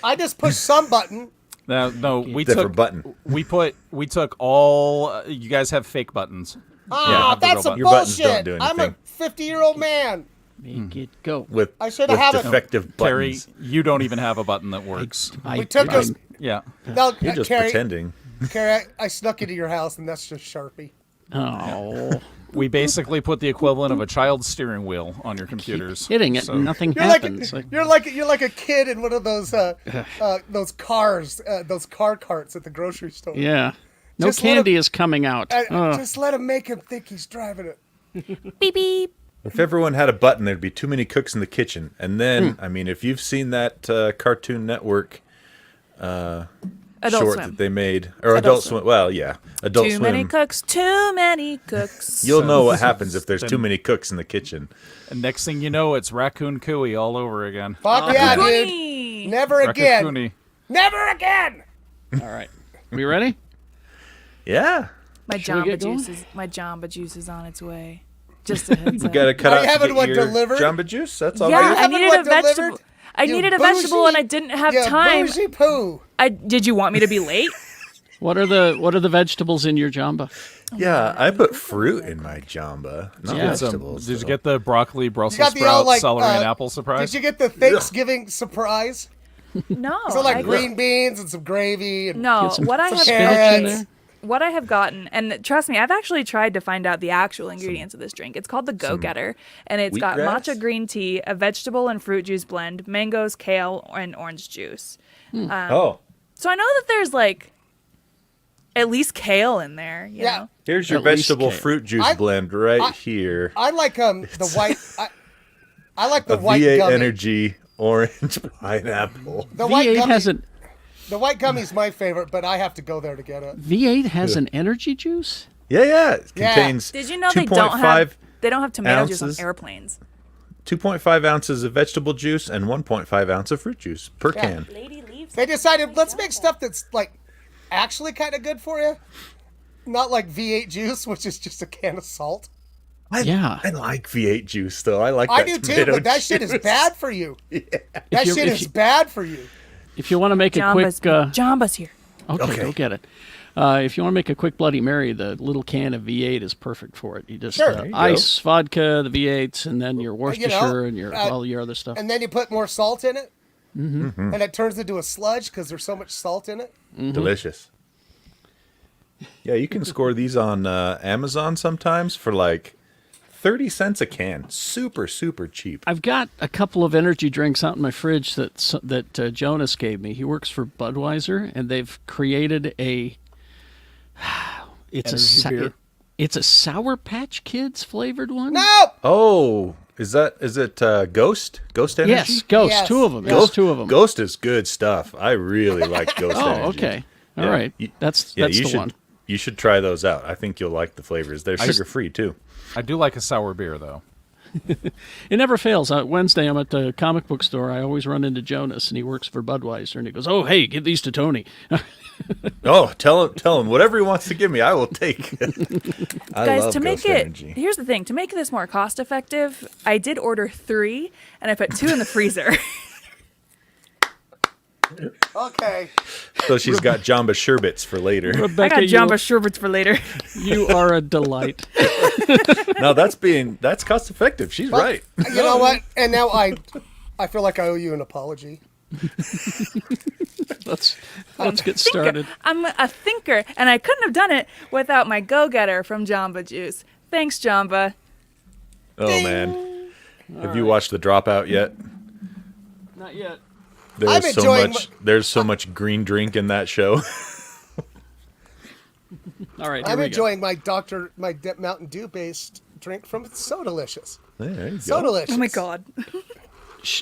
I just pushed some button. No, we Different took button. we took all. You guys have fake buttons. Oh, that's some Your buttons don't bullshit. do I'm a anything. 50-year-old man. Make it go. With I should've had a- defective Carrie, buttons. you don't even have a button that works. We took those. Yeah. No, You're just Carrie, pretending. Carrie, I snuck into your house, and that's just Sharpie. Oh, We basically put the equivalent of a child's steering wheel on your computers. hitting it, So- nothing You're happens. you're like a kid in one of those cars, those car carts at the grocery store. yeah. No Just let candy is coming out. Just let him make him think he's driving it. Beep beep. If everyone had a button, there'd be too many cooks in the kitchen. And then, I mean, if you've seen that Cartoon Network Adult short Swim. that they made, or Adult Swim, well, yeah, Adult Too Swim, many cooks. Too many cooks. you'll know what happens if there's too many cooks in the kitchen. And next thing you know, it's Raccoon Cooey all over again. Fuck yeah, dude. Goody. Never again. Raccoon-Cooey. Never again. All right. We ready? Yeah. My Shall we Jamba get going? juice is on its way. Just a heads You up. gotta cut Are out you to having get one your delivered? Jamba Juice. That's all. Yeah, you I having needed one a vegetable. delivered? I You needed a vegetable bougie- and I didn't have you time. bougie poo. Did you want me to be late? What are the vegetables in your jamba? Yeah, I put fruit in my Jamba, not Yeah. vegetables. Did you though. get the broccoli, You Brussels got the sprout, all like celery, and apple surprise? Did you get the Thanksgiving surprise? No. So like I- green beans and some gravy and No, Get some what I have spinach in carrots. there? what I have gotten, and trust me, I've actually tried to find out the actual ingredients of this drink. It's called the Go Getter, and it's got wheatgrass? matcha green tea, a vegetable and fruit juice blend, mangoes, kale, and orange juice. Oh, So I know that there's like at least kale in there. You Yeah. know? here's your At least vegetable kale. fruit juice I- blend right here. I like the white. I like the A white V8 gummy. Energy orange pineapple. The white V8 gummy. has an The white gummy's my favorite, but I have to go there to get it. V8 has an energy juice. Yeah. It Yeah. contains Did you know they don't have 2.5 tomato juice on ounces. airplanes? 2.5 ounces of vegetable juice and 1.5 ounce of fruit juice per can. Lady leaves. They decided let's make stuff that's like actually kind of good for you, not like V8 juice, which is just a can of salt. Yeah. I like V8 juice though. I like I that do too, tomato but that shit is juice. bad for you. That you- shit if is you- bad for you. If you want to make a quick, Jamba's here. okay, go get it. If you want to make a quick Bloody Mary, the little can of V8 is perfect for it. You just Sure. There you ice, vodka, the V8s, and then your Worcestershire and your uh, all your other stuff. And then you put more salt in it, and it turns into a sludge because there's so much salt in it. Delicious. Yeah, you can score these on Amazon sometimes for like 30 cents a can. Super, super cheap. I've got a couple of energy drinks out in my fridge that Jonas gave me. He works for Budweiser, and they've created a. Energy beer? It's a Sour Patch Kids flavored one. No, Oh, is it Ghost? Ghost Energy? Yes, Ghost. Yes. Two of them. Yes. Yes, two of them. Ghost is good stuff. I really like Ghost Energy. Oh, okay. All Yeah. right. You- That's Yeah, the you should, one. You should try those out. I think you'll like the flavors. They're sugar free too. I do like a sour beer, though. It never fails. Wednesday, I'm at the comic book store. I always run into Jonas, and he works for Budweiser, and he goes, "Oh, hey, give these to Tony." Oh, tell him whatever he wants to give me, I will take. I Guys, love to make Ghost it, Energy. here's the thing: to make this more cost effective, I did order 3, and I put 2 in the freezer. okay. So she's got Jamba sherbets for later. I Rebecca, got Jamba sherbets for later. you are a delight. No, that's cost effective. She's right. You know what? And now I feel like I owe you an apology. Let's get started. I'm a thinker, and I couldn't have done it without my go-getter from Jamba Juice. Thanks, Jamba. Oh man, have you watched The Dropout yet? Not yet. I'm enjoying There's so much green drink in that show. All right, here I'm we enjoying my Mountain Dew based drink from It's So Delicious. There you So go. delicious. Oh my god. go.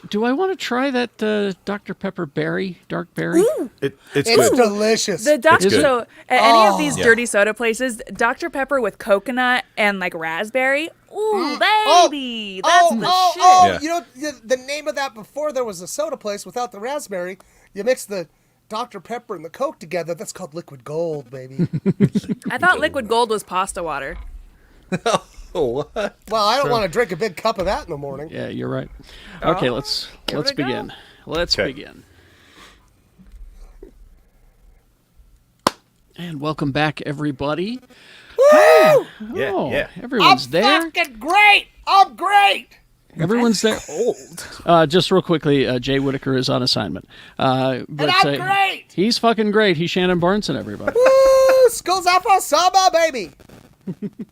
Do I want to try that Dr. Pepper berry, dark berry? It's It's good. delicious. The Dr. good. So at any of these Yeah. dirty soda places, Dr. Pepper with coconut and like raspberry. Ooh, baby, that's the shit. Yeah. You know the name of that before there was a soda place without the raspberry. You mix the Dr. Pepper and the Coke together. That's called liquid gold, baby. I thought liquid gold was pasta water. Oh, what? Well, I don't want to drink a big cup of that in the morning. Yeah, you're right. Okay, let's it go. begin. Let's Okay. begin. And welcome back, everybody. Woo! Yeah. Everyone's there. Fucking great. I'm great. Everyone's there. Old. Just real quickly, Jay Whitaker is on assignment. But And I'm great. He's fucking great. He's Shannon Barneson, everybody. Woo! School's out for summer, baby.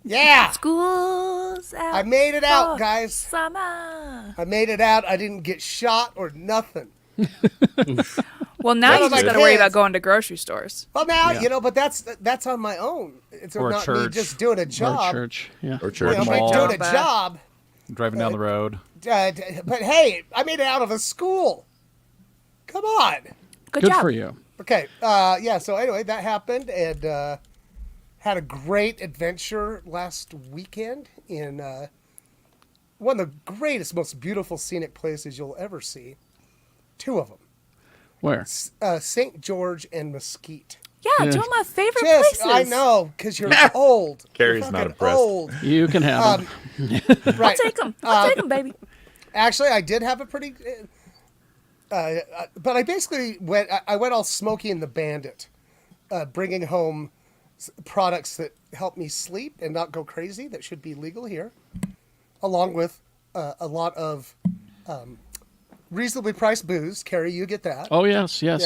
Yeah. School's out. I made it out, for guys. Summer. I made it out. I didn't get shot or nothing. Well, now you That's just good. got to worry about going to grocery stores. Well, now, Yeah. But that's on my own. It's Or not me church. just doing a Or job. church. Yeah. Or You church. know, Mall. by doing a Bad. job. Driving down the road. But hey, I made it out of a school. Come on. Good Good job. for you. Okay. So anyway, that happened, and had a great adventure last weekend in one of the greatest, most beautiful scenic places you'll ever see. Two of them, Where? St. George and Mesquite. Yeah, two of my favorite places. I know, because you're old. Carrie's You're not fucking impressed. Old. You can have them. Right. Take them. I'll take them, baby. Actually, I did have a pretty. But I basically went. I went all Smokey and the Bandit, bringing home products that help me sleep and not go crazy. That should be legal here, along with a lot of reasonably priced booze. Carrie, you get that. Oh, yes. Yeah.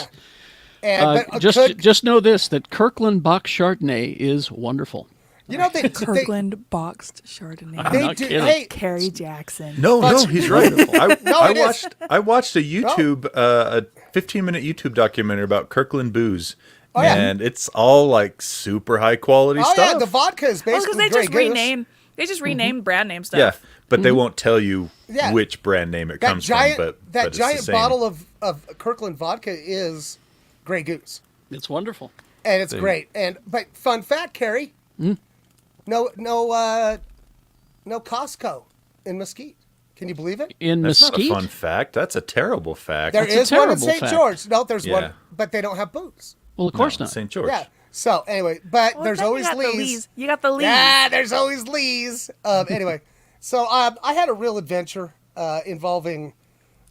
And but Just know this, that Kirkland Box Chardonnay is wonderful. you know they Kirkland boxed Chardonnay. they not do. kidding. Hey, Carrie Jackson. No, he's right. I it watched a YouTube, a 15-minute YouTube documentary about Kirkland booze, yeah. and it's all like super high quality oh stuff. yeah, the vodka is Well, basically because they Grey just Goose. rename. They just rename brand name stuff. Yeah, but they won't tell you Yeah. which brand name it That comes giant from. But that it's the giant same. bottle of Kirkland vodka is Grey Goose. It's wonderful. And it's great. But fun fact, Carrie, no Costco in Mesquite. Can you believe it? In That's Mesquite? not a fun fact. That's a terrible fact. There That's a is one in terrible St. fact. George. No, there's Yeah. one, but they don't have booze. Well, of course No, not. St. George. Yeah. So anyway, but Well, there's then always you got the Lee's. You got the Lee's. Yeah, there's always Lee's. Anyway, so I had a real adventure involving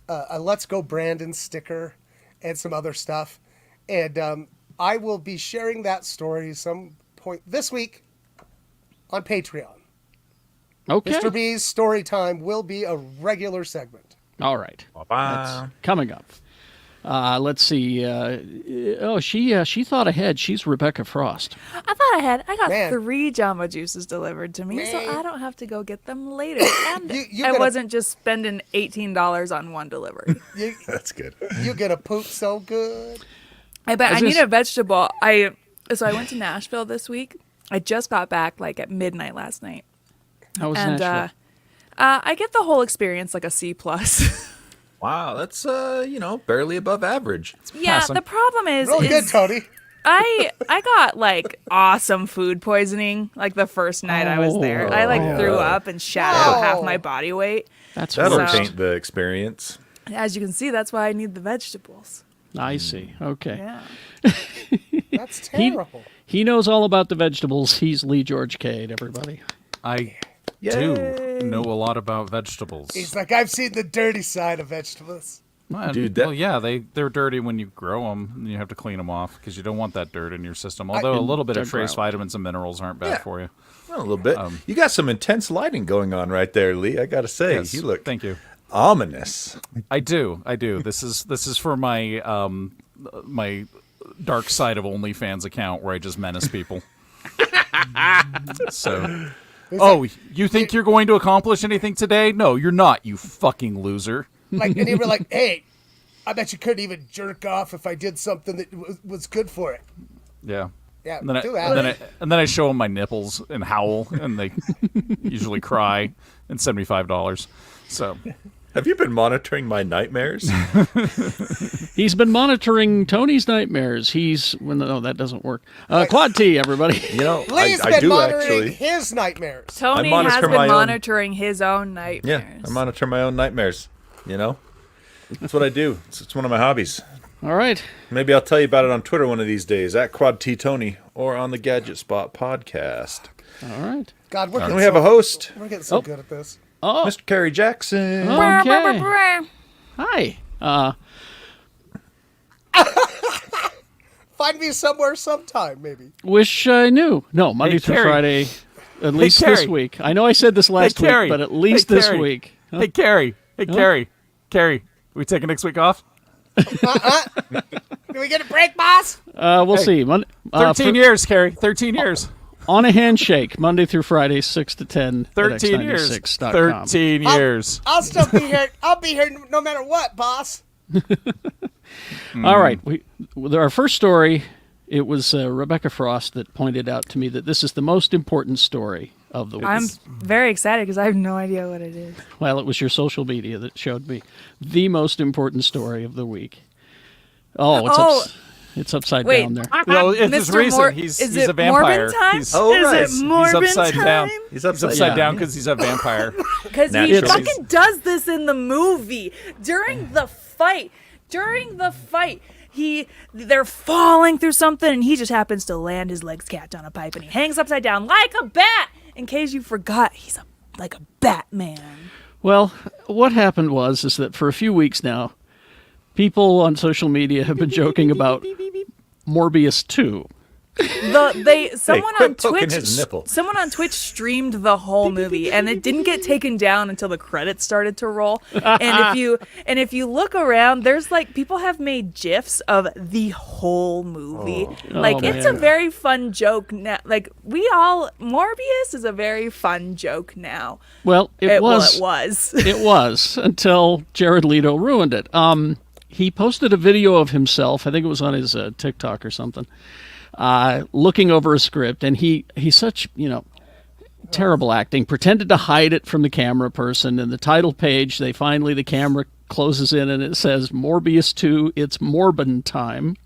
a Let's Go Brandon sticker and some other stuff, and I will be sharing that story some point this week on Patreon. Okay. Mr. B's story time will be a regular segment. All right. Ba-ba. That's coming up. Let's see. She thought ahead. She's Rebecca Frost. I thought I got Man. 3 Jamba Juices delivered to me, so Man. I don't have to go get them later. And You I gotta- wasn't just spending $18 on one delivery. You, That's good. you're gonna poop so good. I bet I was need gonna a vegetable. So I went to Nashville this week. I just got back like at midnight last night, How was and Nashville? I get the whole experience like a C plus. Wow, that's barely above average. Yeah, Passing. the problem is, Real good, Tony. I got like awesome food poisoning like the first night I was there. I like threw up and shat out half my body weight. That's That'll worse. taint the experience. As you can see, that's why I need the vegetables. I see. Okay. Yeah. That's terrible. He knows all about the vegetables. He's Lee George Cade, everybody. I do know a lot about vegetables. He's like, I've seen the dirty side of vegetables. Dude, well, yeah, they're dirty when you grow them, and you have to clean them off because you don't want that dirt in your system. Although a little bit of they're trace ground. vitamins and minerals aren't bad for you. Well, a little bit. You got some intense lighting going on right there, Lee. I gotta say, Yes, you look thank you. ominous. I do. This is for my my dark side of OnlyFans account where I just menace people. So, you think you're going to accomplish anything today? No, you're not. You fucking loser. Like, and you were like, hey, I bet you couldn't even jerk off if I did something that was good for it. Yeah. Yeah, And then, do and, that. then I show them my nipples and howl, and they usually cry, and $75. So, Have you been monitoring my nightmares? He's been monitoring Tony's nightmares. No, that doesn't work. Quad T, everybody. Lee's I been do monitoring actually. his nightmares. Tony monitor has my been own- monitoring his own nightmares. Yeah, I monitor my own nightmares. That's what I do. It's one of my hobbies. All right. Maybe I'll tell you about it on Twitter one of these days, at Quad T Tony, or on the Gadget Spot podcast. All right. God, we're And getting we have a host, We're getting so good at this. Oh, Mr. Kerry Jackson. okay. Hi. find me somewhere sometime, maybe. Wish I knew. No, Monday through Carrie. Friday, at least this Carrie. week. I know I said this last week, Carrie. but at least this Carrie. week. Huh? Hey, Carrie. Hey, Carrie. We taking next week off? Do we get a break, boss? We'll see. 13 years, Carrie. 13 years. On a handshake, Monday through Friday, 6 to 10. 13 years. 13 13 years. I'll still be here. I'll be here no matter what, boss. All right. Our first story, it was Rebecca Frost that pointed out to me that this is the most important story of the week. I'm very excited because I have no idea what it is. Well, it was your social media that showed me the most important story of the week. Oh, it's upside Wait, down there. No, it's his Mr. reason. He's it a vampire. Morbin time? He's, Oh, is right. it Morbin he's upside time? down. He's He's upside down because he's a vampire. Because he Naturally. fucking does this in the movie during the fight. They're falling through something, and he just happens to land his legs catch on a pipe, and he hangs upside down like a bat. In case you forgot, he's like a Batman. Well, what happened is that for a few weeks now, people on social media have been joking about Morbius 2. Someone quit on poking Twitch his nipple. someone on Twitch streamed the whole movie, and it didn't get taken down until the credits started to roll. And if you look around, there's like people have made gifs of the whole movie. It's a man. very fun joke now. Like Morbius is a very fun joke now. Well, it was. It was. It was until Jared Leto ruined it. He posted a video of himself. I think it was on his TikTok or something. Looking over a script, and he's such, terrible acting, pretended to hide it from the camera person. And the title page, the camera closes in and it says, Morbius 2, it's Morbin time.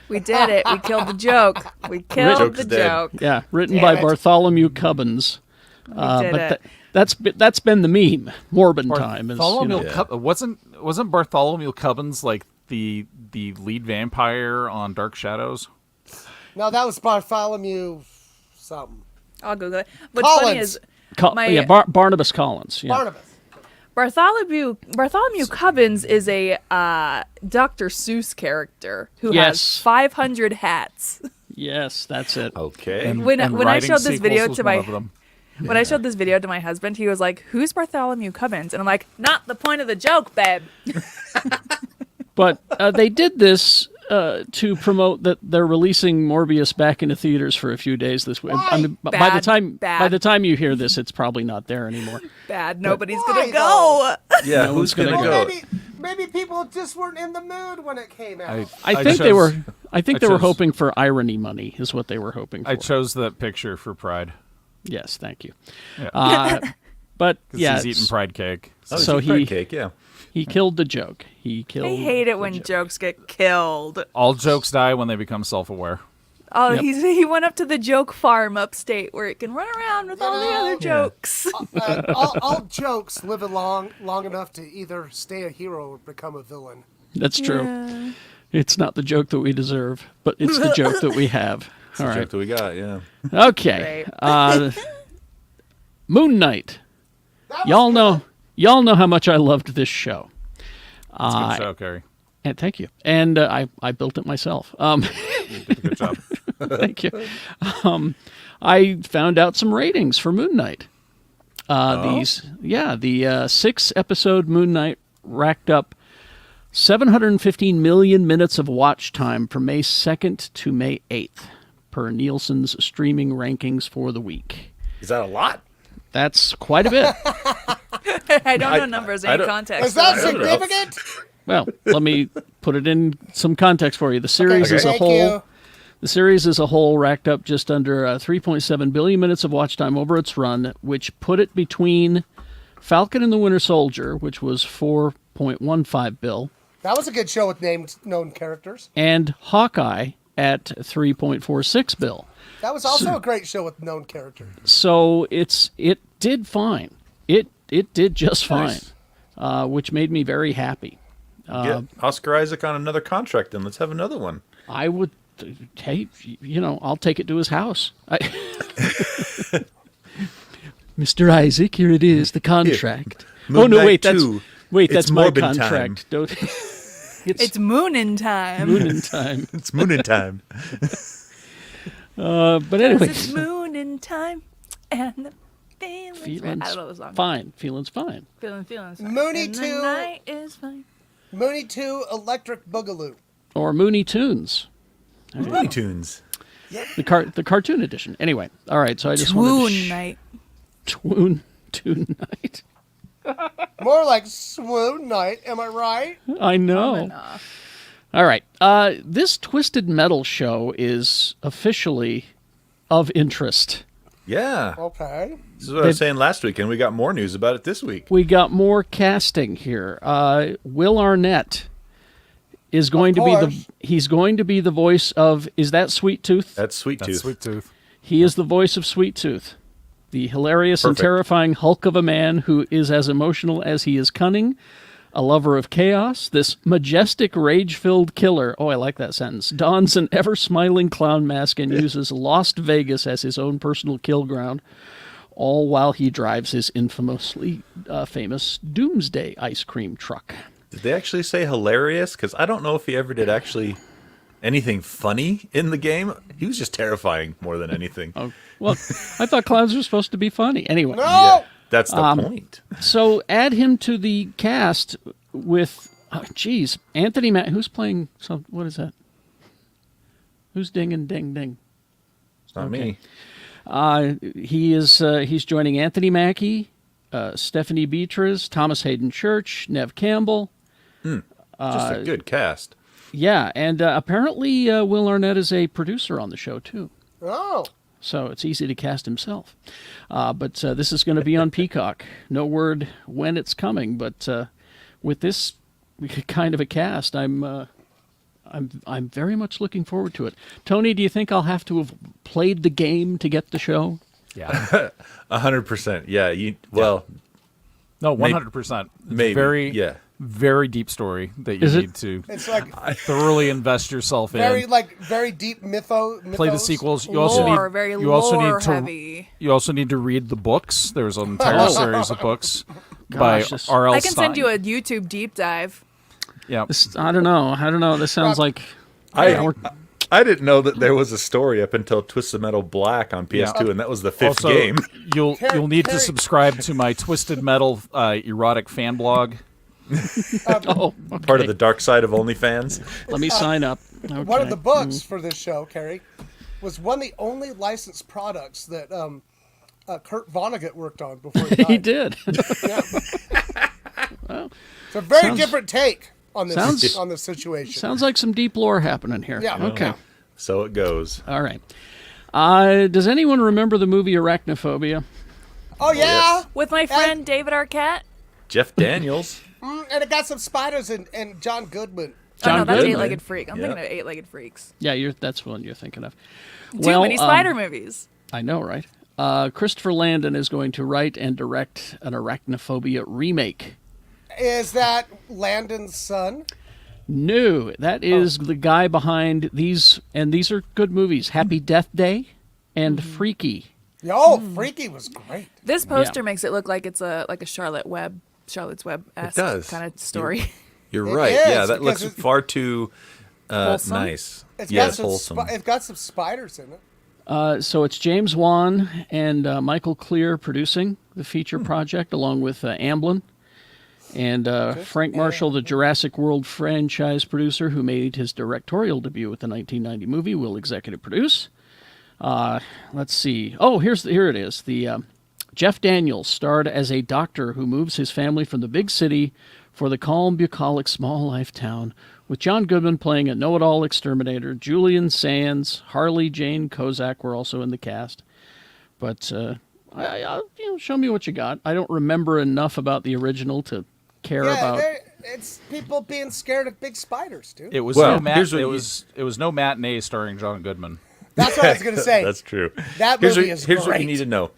We did it. We killed the joke. We killed Joke's the dead. joke. Yeah, written Damn by it. Bartholomew Cubbins. We did it. That's been the meme. Morbin time is, Bartholomew wasn't Bartholomew Cubbins like the lead vampire on Dark Shadows? No, that was Bartholomew something. I'll Google it. What's funny is Barnabas Collins. Yeah. Barnabas. Bartholomew Cubbins is a Dr. Seuss character who Yes. has 500 hats. Yes, that's it. Okay. And When I writing showed this video sequels was to one my of them. when I showed this video to my husband, he was like, "Who's Bartholomew Cubbins?" And I'm like, "Not the point of the joke, babe." But they did this to promote that they're releasing Morbius back into theaters for a few days this week. I mean, by the time you hear this, it's probably not there anymore. Bad. Nobody's Why, gonna go. Yeah, No who's one's gonna gonna go. go? Maybe people just weren't in the mood when it came out. I think they were. I think they were chose- hoping for irony money, is what they were hoping for. I chose that picture for Pride. Yes, thank you. Yeah. But Because yeah, he's eating Pride cake. Oh, So it's bread he- cake, yeah. he killed the joke. I hate it when jokes get killed. All jokes die when they become self-aware. Oh, Yep. he went up to the joke farm upstate where it can run around with all the other jokes. All jokes live long enough to either stay a hero or become a villain. That's true. Yeah. It's not the joke that we deserve, but it's the joke that we have. All Joke right. that we got, yeah. Okay. Moon Knight. That was Y'all know how much I loved this show. It's a good show, Carrie. And thank you. And I built it myself. You did a good job. Thank you. I found out some ratings for Moon Knight. The 6-episode Moon Knight racked up 715 million minutes of watch time from May 2nd to May 8th, per Nielsen's streaming rankings for the week. Is that a lot? That's quite a bit. I don't know numbers I in don't- context. Is that I don't know. significant? Well, let me put it in some context for you. The series Okay, as a thank whole, you. the series as a whole racked up just under 3.7 billion minutes of watch time over its run, which put it between Falcon and the Winter Soldier, which was 4.15 bill, That was a good show with known characters. and Hawkeye at 3.46 bill. That was also a great show with known characters. So it did fine. It did just Nice. fine, which made me very happy. Get Oscar Isaac on another contract, and let's have another one. I would, hey, I'll take it to his house. Mr. Isaac, here it is, the contract. Moon Oh no, Knight wait, 2. that's It's my Morbin contract. Don't. It's moonin' time. moonin' time. It's moonin' time. But anyway, It's moonin' time, and the feeling's right. I don't know the song. fine. Feeling's fine. Feeling's fine. Mooney and the Two. night is fine. Mooney 2 Electric Boogaloo. Or Mooney Tunes. Looney Tunes. The cartoon edition. Anyway, all right. So I just wanted Swoon to night. Tune night. More like Swoon Night, am I right? I know. Enough. All right. This Twisted Metal show is officially of interest. Yeah. Okay. This is what I was saying last week, and we got more news about it this week. We got more casting here. Will Arnett is going to course. he's going to be the voice of, is that Sweet Tooth? That's Sweet That's Tooth. Sweet Tooth. He is the voice of Sweet Tooth, the hilarious and Perfect. terrifying hulk of a man who is as emotional as he is cunning, a lover of chaos. This majestic, rage-filled killer, oh, I like that sentence, dons an ever-smiling clown mask and uses Las Vegas as his own personal kill ground, all while he drives his infamously famous Doomsday ice cream truck. Did they actually say hilarious? Because I don't know if he ever did actually anything funny in the game. He was just terrifying more than anything. Oh, well, I thought clowns were supposed to be funny. Anyway. No! Yeah, that's the point. So add him to the cast with, Anthony who's playing some, what is that? Who's ding and ding ding? It's not me. He's joining Anthony Mackie, Stephanie Beatriz, Thomas Hayden Church, Nev Campbell. Just a good cast. Yeah, and apparently Will Arnett is a producer on the show too. Oh. So it's easy to cast himself. But this is going to be on Peacock. No word when it's coming, but with this kind of a cast, I'm very much looking forward to it. Tony, do you think I'll have to have played the game to get the show? Yeah. 100%. Yeah. No, 100%. Maybe. Very deep story that you Is it? need to It's like thoroughly invest yourself very in. very deep mythos. Play the sequels. You also Lore, need very you also lore need to heavy. you also need to read the books. There's an entire series of books Gosh, by this- R.L. I can Stein. send you a YouTube deep dive. Yeah. I don't know. This sounds like I didn't know that there was a story up until Twisted Metal Black on PS2, Yeah. and that was the fifth Also, game. you'll need to Carrie- subscribe to my Twisted Metal erotic fan blog. oh, Part of the dark side of OnlyFans. Let me sign up. One of the Okay. books for this show, Carrie, was one of the only licensed products that Kurt Vonnegut worked on before he died. He did. Yeah. It's a very Sounds- different take on this sounds- on this situation. Sounds like some deep lore happening here. Yeah. Okay. So it goes. All right. Does anyone remember the movie Arachnophobia? Oh yeah, Yes. With my friend David Arquette. Jeff Daniels. And it got some spiders and John Goodman. John Oh, no, that's Goodman. Eight-Legged Freak. I'm Yeah. thinking of Eight-Legged Freaks. Yeah, that's one you're thinking of. Too many spider movies. I know, right? Christopher Landon is going to write and direct an Arachnophobia remake. Is that Landon's son? No, that is the guy behind these, and these are good movies: Happy Death Day and Freaky. Oh, Freaky was great. This poster makes it look like it's a Charlotte's Web It does. kind of story. You're It right. is, Yeah, that because looks it- far too Wholesome? nice. It's Yes, got some wholesome. it's got some spiders in it. So it's James Wan and Michael Clear producing the feature project, along with Amblin and Frank Marshall, the Jurassic World franchise producer, who made his directorial debut with the 1990 movie, will executive produce. Let's see. Oh, here it is. The Jeff Daniels starred as a doctor who moves his family from the big city for the calm, bucolic, small life town, with John Goodman playing a know-it-all exterminator. Julian Sands, Harley Jane Kozak were also in the cast. But show me what you got. I don't remember enough about the original to care about. It's people being scared of big spiders, dude. It was Well, no here's what it was no matinee starring John Goodman. That's what I was gonna say. That's true. That Here's movie what, is here's what great. you need to know.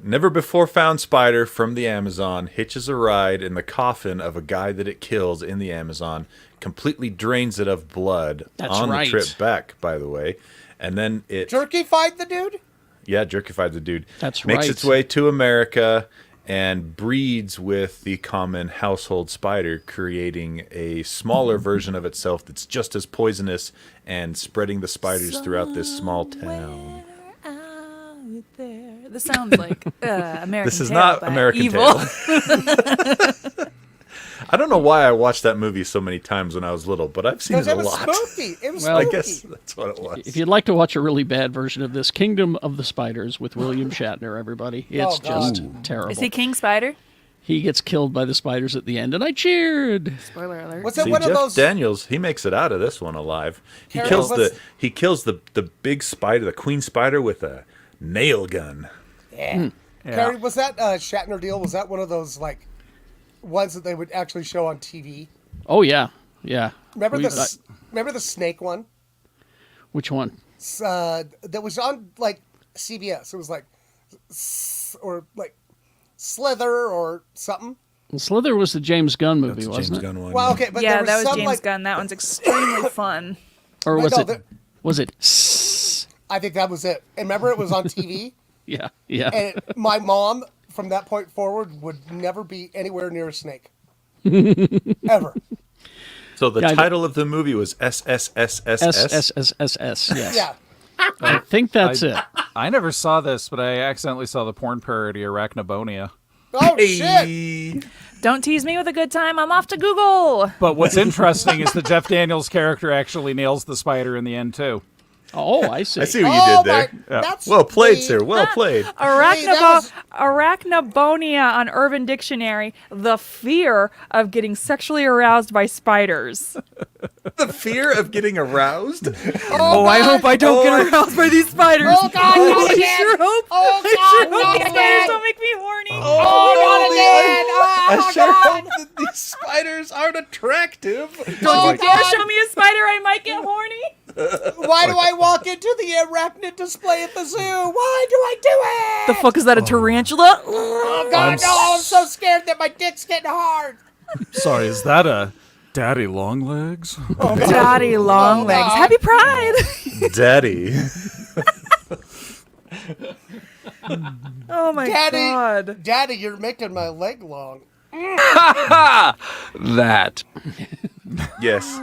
Never before found spider from the Amazon hitches a ride in the coffin of a guy that it kills in the Amazon, completely drains it of blood That's on right. the trip back, by the way. And then it Jerky fight the dude. jerkified the dude. That's Makes right. its way to America and breeds with the common household spider, creating a smaller version of itself that's just as poisonous and spreading the spiders throughout this small town. Out there. This sounds like American This is Tail, not but American evil. Tail. I don't know why I watched that movie so many times when I was little, but I've seen it Because a it was lot. spooky. It was Well, I spooky. guess that's what it was. If you'd like to watch a really bad version of this, Kingdom of the Spiders with William Shatner, everybody, it's Oh, God. just terrible. Is he King Spider? He gets killed by the spiders at the end, and I cheered. Spoiler alert. Was it See, one Jeff of those? Daniels, he makes it out of this one alive. He Carol, kills what's- the big spider, the queen spider, with a nail gun. Yeah. Carrie, was that Shatner deal? Was that one of those like ones that they would actually show on TV? Oh yeah, yeah. Remember We- remember the snake one? which one? That was on like CBS. It was like or like Slither or something. Well, Slither was the James Gunn movie, That's a wasn't James it? Gunn one. Well, okay, but yeah, there was that was some James like Gunn. That one's extremely fun. Or was No, it? the- Was it? I think that was it. And remember, it was on TV, Yeah, yeah. and my mom from that point forward would never be anywhere near a snake, ever. So the Yeah, I- title of the movie was SSSSS. SSSSS. Yes. Yeah. I think that's it. I never saw this, but I accidentally saw the porn parody Arachnophobia. Oh shit! Hey. Don't tease me with a good time. I'm off to Google. But what's interesting is that Jeff Daniels' character actually nails the spider in the end too. Oh, I see. I see what you Oh did there. my! That's Well played, the- sir. Well played. Arachnobonia on Urban Dictionary, the fear of getting sexually aroused by spiders. The fear of getting aroused. Oh, I hope I don't get aroused by these spiders. Oh God! Not I again! sure hope. Oh I sure God! hope Not these spiders again! don't make me horny. Oh, not again! I Oh sure God! hope that these spiders aren't attractive. Don't you dare God. show me a spider. I might get horny. Why do I walk into the arachnid display at the zoo? Why do I do it? The fuck is that, a tarantula? Oh God! No! I'm so scared that my dick's getting hard. Sorry, is that a daddy long legs? Daddy long legs. God. Happy Pride. Daddy. Oh my Daddy, god. Daddy, you're making my leg long. that. Yes,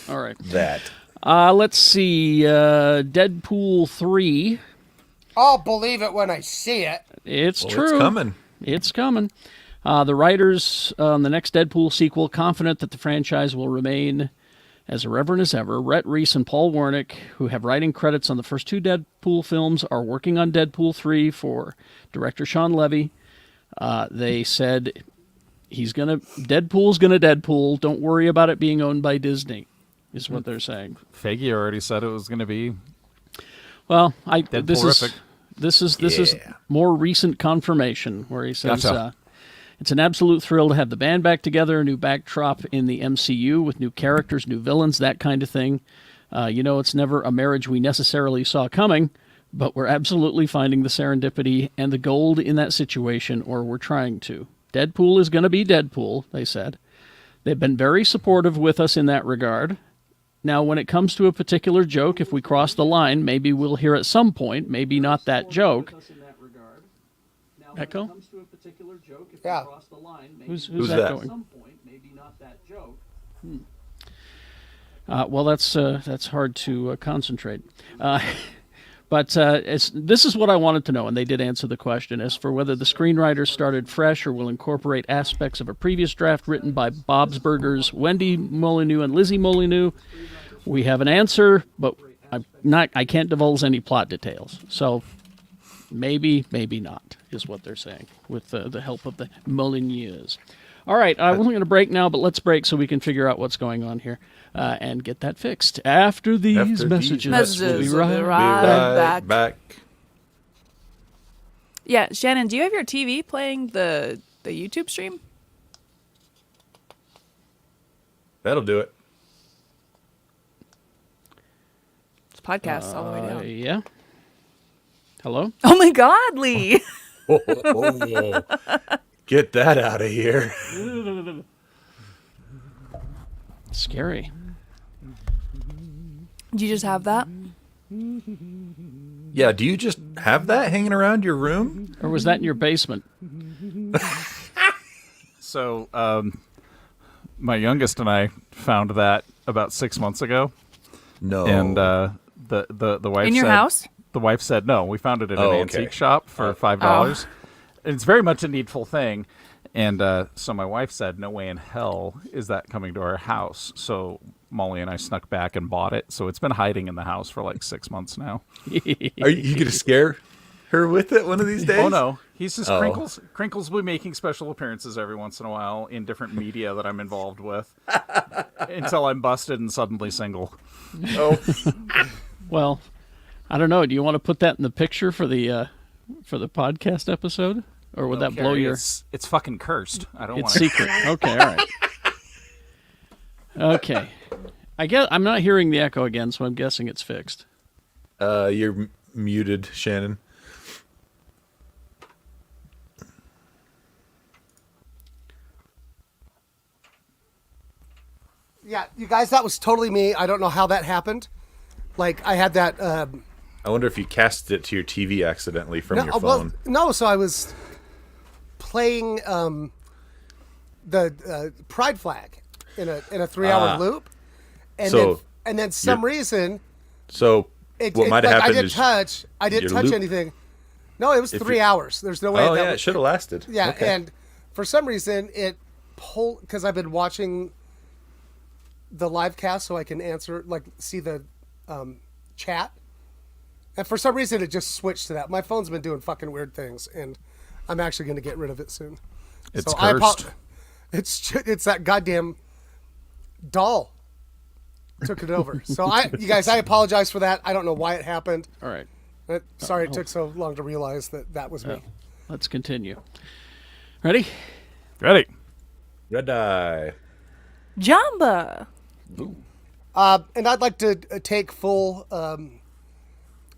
All right. that. Let's see. Deadpool 3. I'll believe it when I see it. It's Well, true. it's coming. It's coming. The writers on the next Deadpool sequel confident that the franchise will remain as irreverent as ever. Rhett Reese and Paul Wernick, who have writing credits on the first two Deadpool films, are working on Deadpool 3 for director Sean Levy. They said Deadpool's gonna Deadpool. Don't worry about it being owned by Disney, is what they're saying. Faggy already said it was going to be. Well, Deadpool-rific. this is more recent confirmation where he says Gotcha. it's an absolute thrill to have the band back together, a new backdrop in the MCU with new characters, new villains, that kind of thing. It's never a marriage we necessarily saw coming, but we're absolutely finding the serendipity and the gold in that situation, or we're trying to. Deadpool is going to be Deadpool, they said. They've been very supportive with us in that regard. Now, when it comes to a particular joke, if we cross the line, maybe we'll hear at some point, maybe not that joke. Echo? Yeah. Who's Who's that that? going? Well, that's hard to concentrate. But this is what I wanted to know, and they did answer the question, as for whether the screenwriters started fresh or will incorporate aspects of a previous draft written by Bob's Burgers, Wendy Molyneux, and Lizzie Molyneux. We have an answer, but I can't divulge any plot details. So maybe, maybe not, is what they're saying, with the help of the Molyneux. All right, we're going to break now, but let's break so we can figure out what's going on here and get that fixed. After these messages, we'll be right back. Yeah, Shannon, do you have your TV playing the YouTube stream? That'll do it. It's podcasts all the way down. Yeah. Hello? Oh my God, Lee. Get that out of here. Scary. Did you just have that? Yeah, do you just have that hanging around your room? Or was that in your basement? So, my youngest and I found that about 6 months ago, No. and the wife In your said, house? The wife said no. We found it at an okay. antique shop for $5. It's very much a needful thing, and so my wife said, "No way in hell is that coming to our house." So Molly and I snuck back and bought it. So it's been hiding in the house for like 6 months now. Are you going to scare her with it one of these days? Oh no, he's just Crinkles. Crinkles will be making special appearances every once in a while in different media that I'm involved with, until I'm busted and suddenly single. Oh. Well, I don't know. Do you want to put that in the picture for the podcast episode, or would that blow Carrie, your? It's fucking cursed. I don't want It's to. secret. Okay, all right. Okay, I guess I'm not hearing the echo again, so I'm guessing it's fixed. You're muted, Shannon. Yeah, you guys, that was totally me. I don't know how that happened. Like, I had that. I wonder if you cast it to your TV accidentally from your phone. No, so I was playing the pride flag in a 3-hour loop, and So, then some reason So what might have like, happened I is didn't your touch loop- anything. No, it was 3 hours. There's no way. Oh that yeah, would- it should have lasted. Yeah, Okay. and for some reason it pulled because I've been watching the live cast so I can answer, like, see the chat, and for some reason it just switched to that. My phone's been doing fucking weird things, and I'm actually going to get rid of it soon. It's So cursed. It's that goddamn doll took it over. So you guys, I apologize for that. I don't know why it happened. All right, Sorry it took so long to realize that was me. let's continue. Ready? Ready? Red eye. Jamba. And I'd like to take full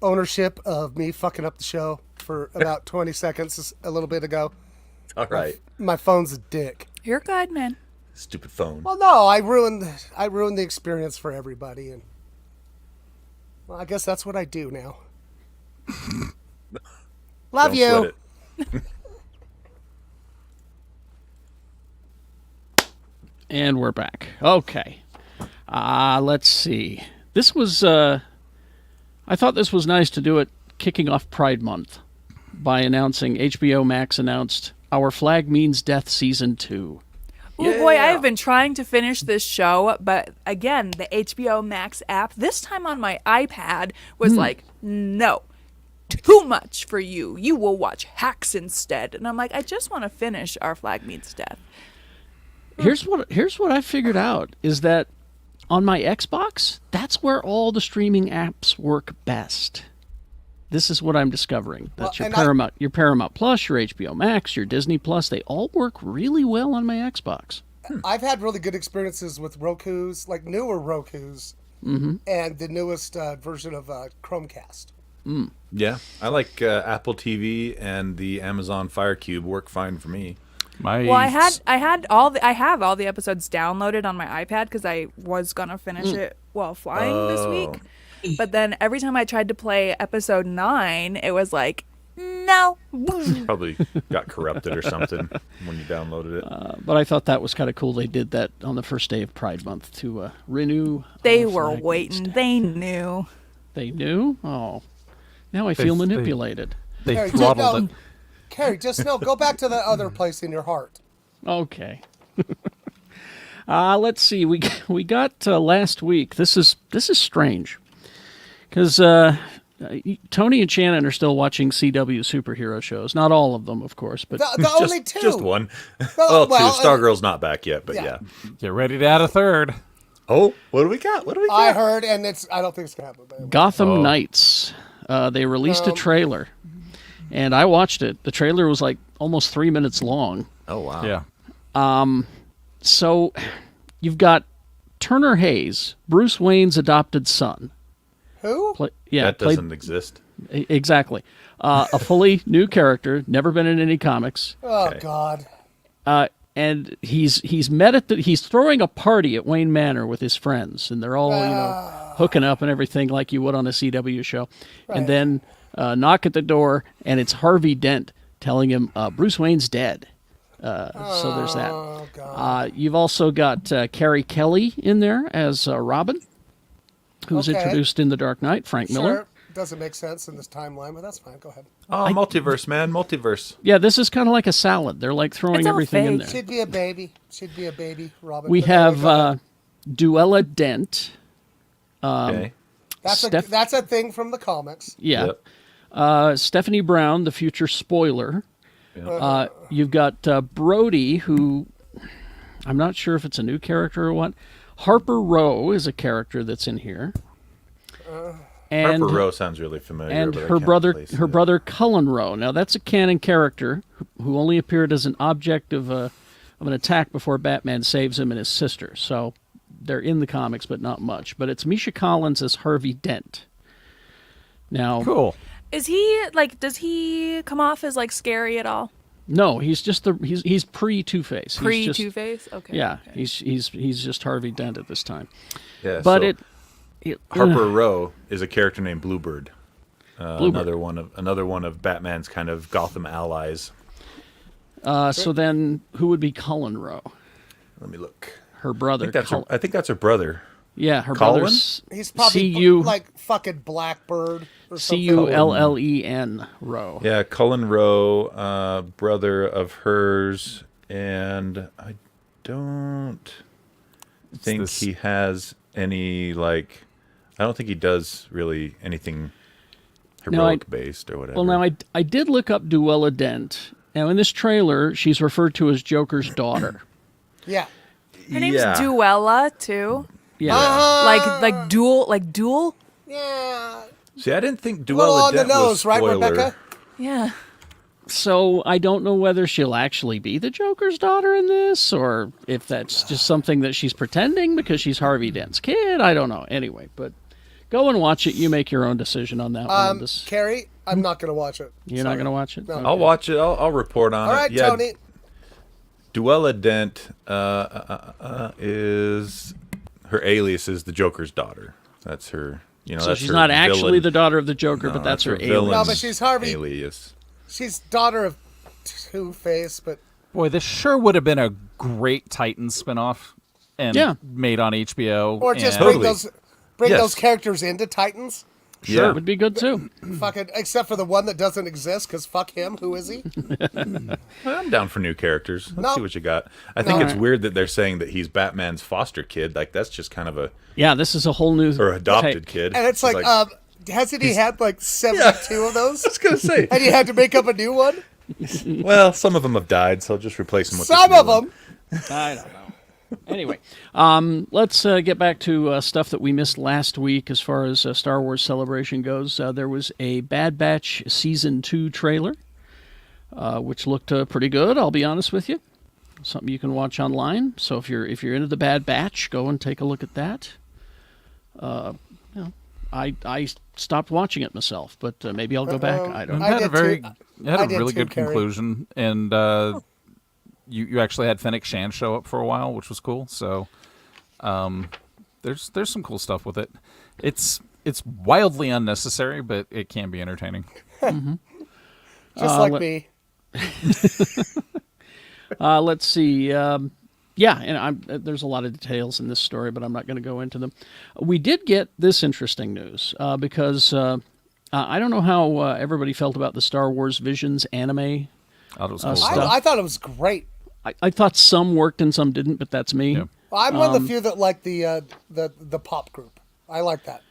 ownership of me fucking up the show for about 20 seconds a little bit ago. All right. My phone's a dick. You're good, man. Stupid phone. Well, no, I ruined the experience for everybody, and well, I guess that's what I do now. Love Don't you. sweat it. And we're back. Okay. Let's see. This was, I thought this was nice to do it kicking off Pride Month by announcing HBO Max announced Our Flag Means Death Season 2. Oh boy, I have been trying to finish this show, but again, the HBO Max app, this time on my iPad, was like, no, too much for you. You will watch Hacks instead. And I'm like, I just want to finish Our Flag Means Death. Here's what I figured out is that on my Xbox, that's where all the streaming apps work best. This is what I'm discovering. That's Well, your Paramount Plus, your HBO Max, your Disney Plus. They all work really well on my Xbox. I've had really good experiences with Roku's, like newer Roku's, and the newest version of Chromecast. Yeah, I like Apple TV and the Amazon Fire Cube work fine for me. Well, I have all the episodes downloaded on my iPad because I was gonna finish it while flying this week. But then every time I tried to play episode 9, it was like, no. Probably got corrupted or something when you downloaded it. But I thought that was kind of cool. They did that on the first day of Pride Month to renew. They Our were Flag Means waiting. Death. They knew. They knew? Oh. Now I feel manipulated. They Carrie, throttled it. Carrie, just go back to the other place in your heart. Okay. Let's see. We got last week. This is strange because Tony and Shannon are still watching CW superhero shows. Not all of them, of course, but The only two. Just one. Well, Two. Stargirl's not back yet, but yeah. yeah. Get ready to add a third. Oh, what do we got? What do we got? I heard, and I don't think it's gonna happen. But Gotham Knights. They released a trailer, and I watched it. The trailer was like almost 3 minutes long. Oh, wow. Yeah. So you've got Turner Hayes, Bruce Wayne's adopted son. who? That doesn't exist. Exactly. A fully new character, never been in any comics. Oh Okay. God. And he's met at he's throwing a party at Wayne Manor with his friends, and they're all hooking up and everything like you would on a CW show. Right. And then knock at the door, and it's Harvey Dent telling him Bruce Wayne's dead. So there's that. Oh, God. You've also got Carrie Kelly in there as Robin, who's Okay. introduced in The Dark Knight, Frank Miller. Sure. Doesn't make sense in this timeline, but that's fine. Go ahead. Oh, multiverse, man, multiverse. Yeah, this is kind of like a salad. They're like throwing It's all everything in fake. there. She'd be a baby. She'd be a baby, Robin. We But anyway, have go ahead. Duella Dent. Okay. That's a thing from the comics. Yeah. Yep. Stephanie Brown, the future spoiler. Yep. You've got Brody, who I'm not sure if it's a new character or what. Harper Rowe is a character that's in here. And Harper Rowe sounds really familiar. and but I her can't brother place her it. brother Cullen Rowe. Now that's a canon character who only appeared as an object of an attack before Batman saves him and his sister. So they're in the comics, but not much. But it's Misha Collins as Harvey Dent. Now, Cool. Is he like? Does he come off as like scary at all? no, he's just he's pre Two-Face. Pre He's just- Two Face. Okay. Yeah, okay. he's just Harvey Dent at this time. Yeah, But so it Harper Rowe is a character named Bluebird. Bluebird. Another one of Batman's kind of Gotham allies. So then, who would be Cullen Rowe? Let me look. Her brother. I think that's her brother. Yeah, her Cullen? brother's He's probably C-U- like fucking Blackbird or something. Cullen Rowe. Yeah, Cullen Rowe, brother of hers, and I don't think this- he has any like. I don't think he does really anything heroic based or whatever. Well, now I did look up Duella Dent. Now in this trailer, she's referred to as Joker's daughter. Yeah. Her name's Yeah. Duella too. Yeah. Like dual. Yeah. See, I didn't think A little Duella on the Dent was nose, right, spoiler. Rebecca? Yeah. So I don't know whether she'll actually be the Joker's daughter in this, or if that's just something that she's pretending because she's Harvey Dent's kid. I don't know. Anyway, but go and watch it. You make your own decision on that one. Carrie, I'm not going to watch it. You're not going to watch it? No. Okay. I'll watch it. I'll report on All it. right, Yeah, Tony. Duella Dent is her alias is the Joker's daughter. That's her. So that's she's her not actually villain- the daughter of the Joker, No, but that's her villain's alias. No, but she's Harvey. alias. She's daughter of Two-Face, but Boy, this sure would have been a great Titans spinoff and Yeah. made on HBO. or just and- bring Totally. those Yes. those characters into Titans. Sure, Yeah. would be good too. Fucking except for the one that doesn't exist, because fuck him. Who is he? I'm down for new characters. Let's No. see what you got. I think No. it's weird that they're saying that he's Batman's foster kid. Like that's just kind of a Yeah, this is a whole new or adopted take. kid. And it's like, hasn't he had like 72 of those? I was gonna say. And you had to make up a new one? Well, some of them have died, so I'll just replace them with Some this of new one. them. I don't know. Anyway, let's get back to stuff that we missed last week as far as Star Wars Celebration goes. There was a Bad Batch Season 2 trailer, which looked pretty good, I'll be honest with you. Something you can watch online. So if you're into the Bad Batch, go and take a look at that. I stopped watching it myself, but maybe I'll go back. I don't It know. I had a did very, too. it had I a did really too, good Carrie. conclusion, and you actually had Fennec Shan show up for a while, which was cool. So there's some cool stuff with it. It's wildly unnecessary, but it can be entertaining. Just like me. Let's see. Yeah, and there's a lot of details in this story, but I'm not going to go into them. We did get this interesting news because I don't know how everybody felt about the Star Wars Visions anime. Oh, it was cool. stuff. I thought it was great. I thought some worked and some didn't, but that's me. Yeah. I'm one of the few that like the pop group. I like that.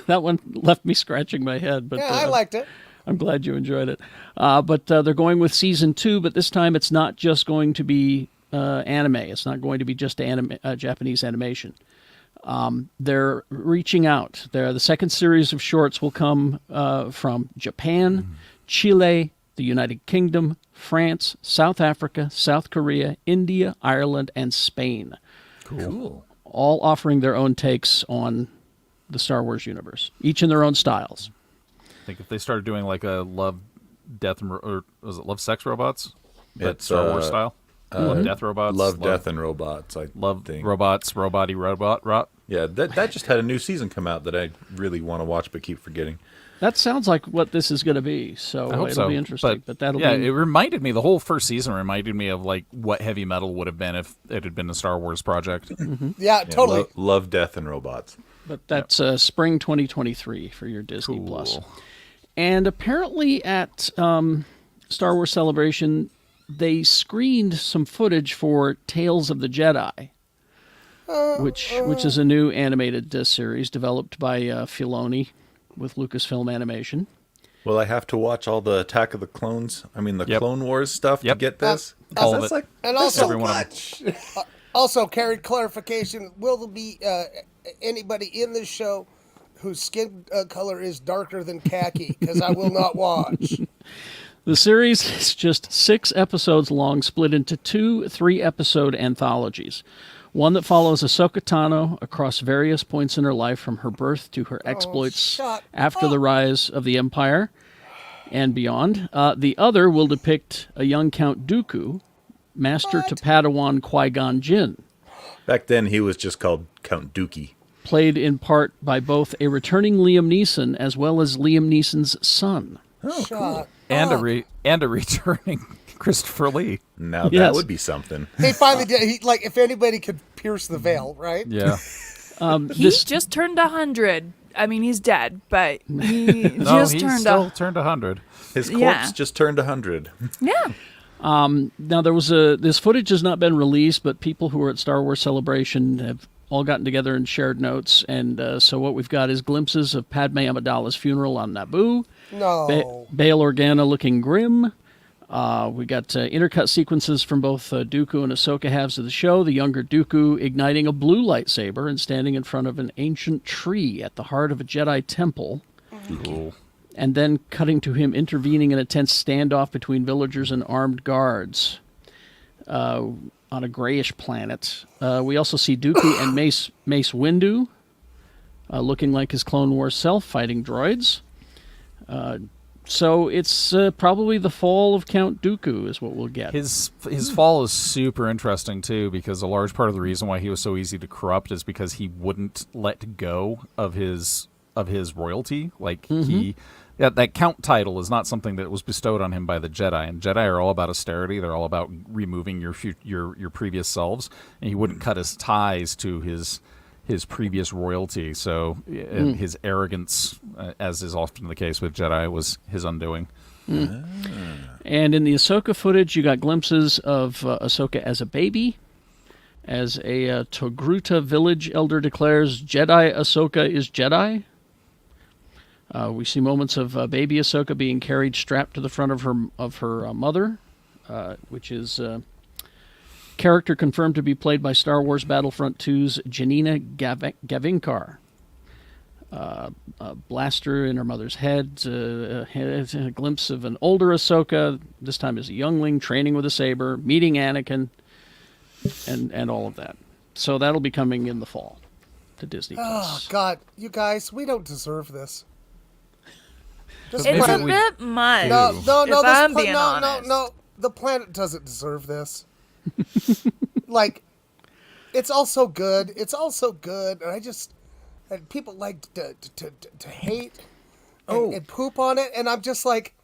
That one left me scratching my head, but Yeah, I liked it. I'm glad you enjoyed it. But they're going with season 2, but this time it's not just going to be anime. It's not going to be just Japanese animation. They're reaching out. The second series of shorts will come from Japan, Chile, the United Kingdom, France, South Africa, South Korea, India, Ireland, and Spain. Cool. All offering their own takes on the Star Wars universe, each in their own styles. I think if they started doing like a love, death, or was it love, sex robots? That It's, Star Wars style. Love, death robots. Love, Death, and Robots. I Love think. robots, robot. Yeah, that just had a new season come out that I really want to watch but keep forgetting. That sounds like what this is going to be. So I hope it'll so. be interesting. But that'll yeah, be. it reminded me. The whole first season reminded me of like what Heavy Metal would have been if it had been a Star Wars project. Yeah, totally. Love, death, and robots. But that's spring 2023 for your Disney Cool. Plus. And apparently at Star Wars Celebration, they screened some footage for Tales of the Jedi, which is a new animated series developed by Filoni with Lucasfilm Animation. Will I have to watch all the Attack of the Clones? I mean, the Yep. Clone Wars stuff to Yep. get this? All of That's it. like, And that's also, so much. Also, carried clarification: will there be anybody in this show whose skin color is darker than khaki? Because I will not watch. The series is just 6 episodes long, split into 2 3-episode anthologies. One that follows Ahsoka Tano across various points in her life from her birth to her exploits shut after the rise of the Empire and beyond. The other will depict a young Count Dooku, master to Padawan Qui-Gon Jinn, Back then, he was just called Count Dookie. played in part by both a returning Liam Neeson as well as Liam Neeson's son. Shut And up. a returning Christopher Lee. Now Yes. that would be something. He finally did. If anybody could pierce the veil, right? Yeah. He just turned 100. I mean, he's dead, but he No, just he turned still 100. turned 100. His corpse Yeah. just turned 100. Yeah. Now there was this footage has not been released, but people who were at Star Wars Celebration have all gotten together and shared notes, and so what we've got is glimpses of Padme Amidala's funeral on Naboo, No. Bail Organa looking grim. We got intercut sequences from both Dooku and Ahsoka halves of the show. The younger Dooku igniting a blue lightsaber and standing in front of an ancient tree at the heart of a Jedi temple. Cool. And then cutting to him intervening in a tense standoff between villagers and armed guards on a grayish planet. We also see Dooku and Mace Windu looking like his Clone Wars self, fighting droids. So it's probably the fall of Count Dooku is what we'll get. His fall is super interesting too, because a large part of the reason why he was so easy to corrupt is because he wouldn't let go of his royalty. Like that Count title is not something that was bestowed on him by the Jedi, and Jedi are all about austerity. They're all about removing your previous selves, and he wouldn't cut his ties to his previous royalty. So his arrogance, as is often the case with Jedi, was his undoing. And in the Ahsoka footage, you got glimpses of Ahsoka as a baby. As a Togruta village elder declares, Jedi Ahsoka is Jedi. We see moments of baby Ahsoka being carried strapped to the front of her mother, which is character confirmed to be played by Star Wars Battlefront 2's Janina Gavinkar. A blaster in her mother's head, a glimpse of an older Ahsoka, this time as a youngling, training with a saber, meeting Anakin, and all of that. So that'll be coming in the fall to Disney+. Oh, God. You guys, we don't deserve this. Just It's planet- a bit much. No, if this I'm pla- being no, honest. no. The planet doesn't deserve this. Like, it's all so good. It's all so good, and people like to hate and poop on it, and I'm just like,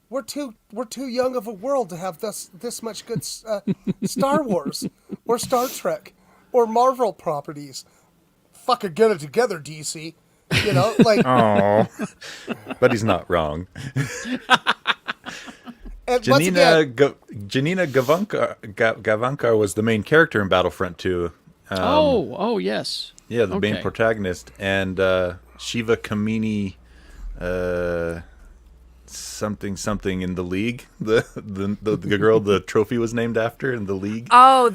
we're too young of a world to have this much good Star Wars or Star Trek or Marvel properties. Fucking get it together, DC. You know, like. Oh, but he's not wrong. And once again, Janina Gavankar was the main character in Battlefront 2. Yes. Yeah, the main Okay. protagonist. And Shiva Kamini something in the League. The girl the trophy was named after in the League. Oh,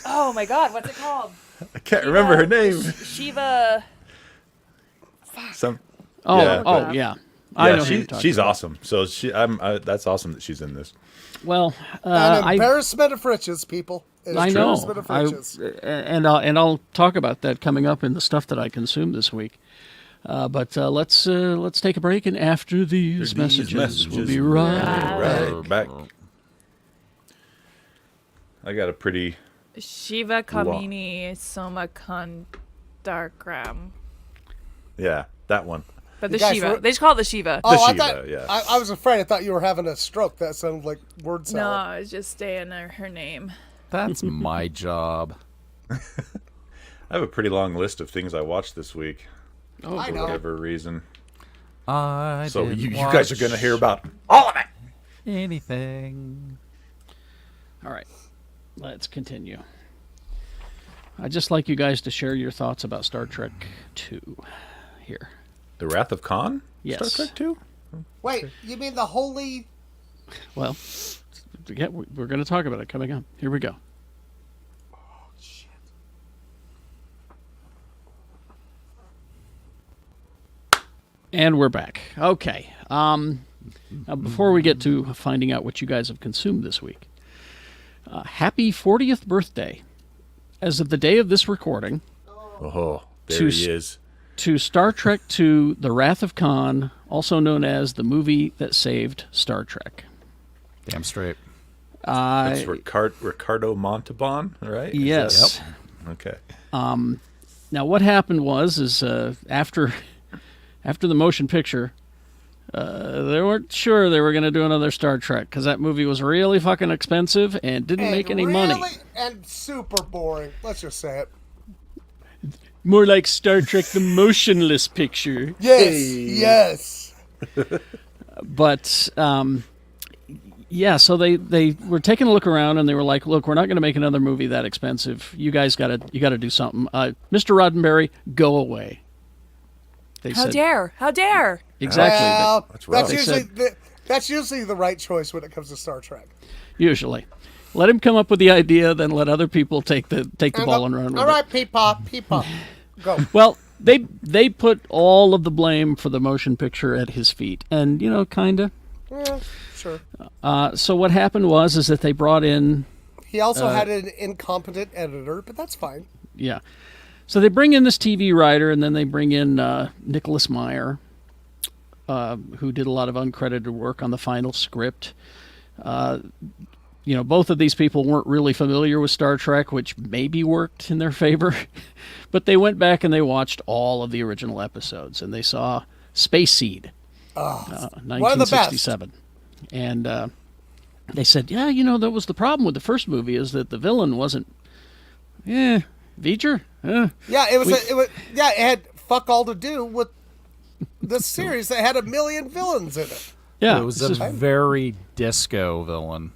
oh my God, what's it called? I can't remember her name. Shiva. Yeah. I know who you're talking she's about. awesome. So that's awesome that she's in this. Well, an embarrassment of riches, people. An I know. embarrassment of riches. And I'll talk about that coming up in the stuff that I consume this week. But let's take a break, and after these messages, we'll be right. Right back. I got a pretty Shiva Kamini Soma Kundargram. Yeah, that one. But the guys Shiva. were- They just call it the Shiva. Oh, I Shiva, thought. yeah. I was afraid. I thought you were having a stroke. That sounded like word No, salad. it's just staying her name. That's my job. I have a pretty long list of things I watched this week Oh, I for know. whatever reason. I So didn't you guys are watch going to hear about all of it. anything. all right. Let's continue. I'd just like you guys to share your thoughts about Star Trek 2 here. The Wrath of Khan? Yes. Star Trek 2? Wait, you mean the holy? Well, yeah, we're going to talk about it coming up. Here we go. Shit. And we're back. Okay. Now, before we get to finding out what you guys have consumed this week, happy 40th birthday, as of the day of this recording, Oh, there To he is. to Star Trek II: The Wrath of Khan, also known as the movie that saved Star Trek. Damn straight. That's Ricardo Montalban, right? Is Yes. that- Okay. Now, what happened was after the motion picture, they weren't sure they were going to do another Star Trek because that movie was really fucking expensive and didn't make any money. And super boring. Let's just say it. More like Star Trek: The Motionless Picture. Yes. But yeah, so they were taking a look around and they were like, "Look, we're not going to make another movie that expensive. You guys got to do something. Mr. Roddenberry, go away." They How said, dare! How dare! exactly. Well, That's rough. that's usually the right choice when it comes to Star Trek. Usually, let him come up with the idea, then let other people take the ball and run with All it. right, Peepop, go. Well, they put all of the blame for the motion picture at his feet, and kinda. Yeah, sure. So what happened is that they brought in, He also had an incompetent editor, but that's fine. yeah. So they bring in this TV writer, and then they bring in Nicholas Meyer, who did a lot of uncredited work on the final script. Both of these people weren't really familiar with Star Trek, which maybe worked in their favor. But they went back and they watched all of the original episodes, and they saw Space Seed, One of the 1967. And they said, yeah, that was the problem with the first movie is that the villain wasn't, V'ger? Yeah, it had fuck all to do with the series that had a million villains in it. Yeah. It was this a is- very disco villain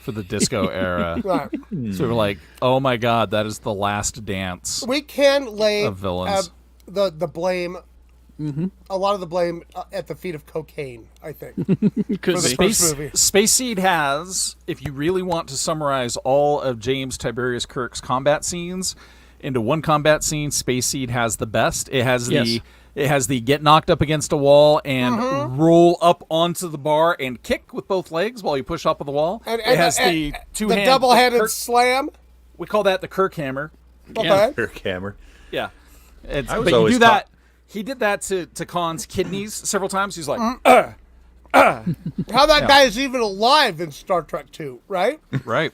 for the disco era. Right. So we're like, oh my god, that is the last dance. We can lay Of villains. the blame, a lot of the blame at the feet of cocaine, I think. could for the be. first movie. Space Seed has, if you really want to summarize all of James Tiberius Kirk's combat scenes into one combat scene, Space Seed has the best. It has Yes. it has the get knocked up against a wall and roll up onto the bar and kick with both legs while you push up on the wall. And it has the two-hand double-handed slam. We call that the Kirk hammer. Okay. Kirk Hammer. Yeah. I was But you always do that. He did that to Khan's kidneys several times. He's like, How that guy is even alive in Star Trek 2, right? right.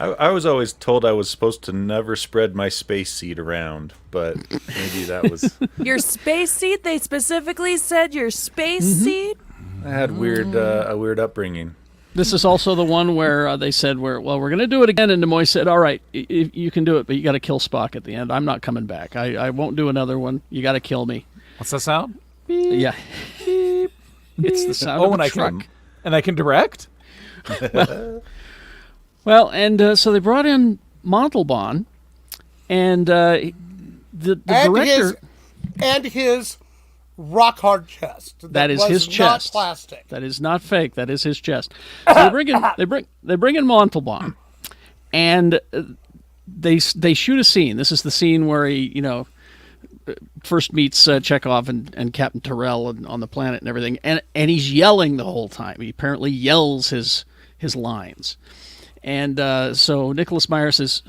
I was always told I was supposed to never spread my space seed around, but maybe that was... Your space seed? They specifically said your space seed? I had a weird upbringing. This is also the one where they said, we're going to do it again. And Nimoy said, all right, you can do it, but you got to kill Spock at the end. I'm not coming back. I won't do another one. You got to kill me. What's that sound? Yeah. It's the sound of and a I truck. can direct. Well, and so they brought in Montalban, and the director... And his rock hard chest. That is was his not chest. plastic. That is not fake. That is his chest. So they bring in Montalban, and they shoot a scene. This is the scene where he first meets Chekhov and Captain Terrell on the planet and everything, and he's yelling the whole time. He apparently yells his lines, and so Nicholas Meyer says,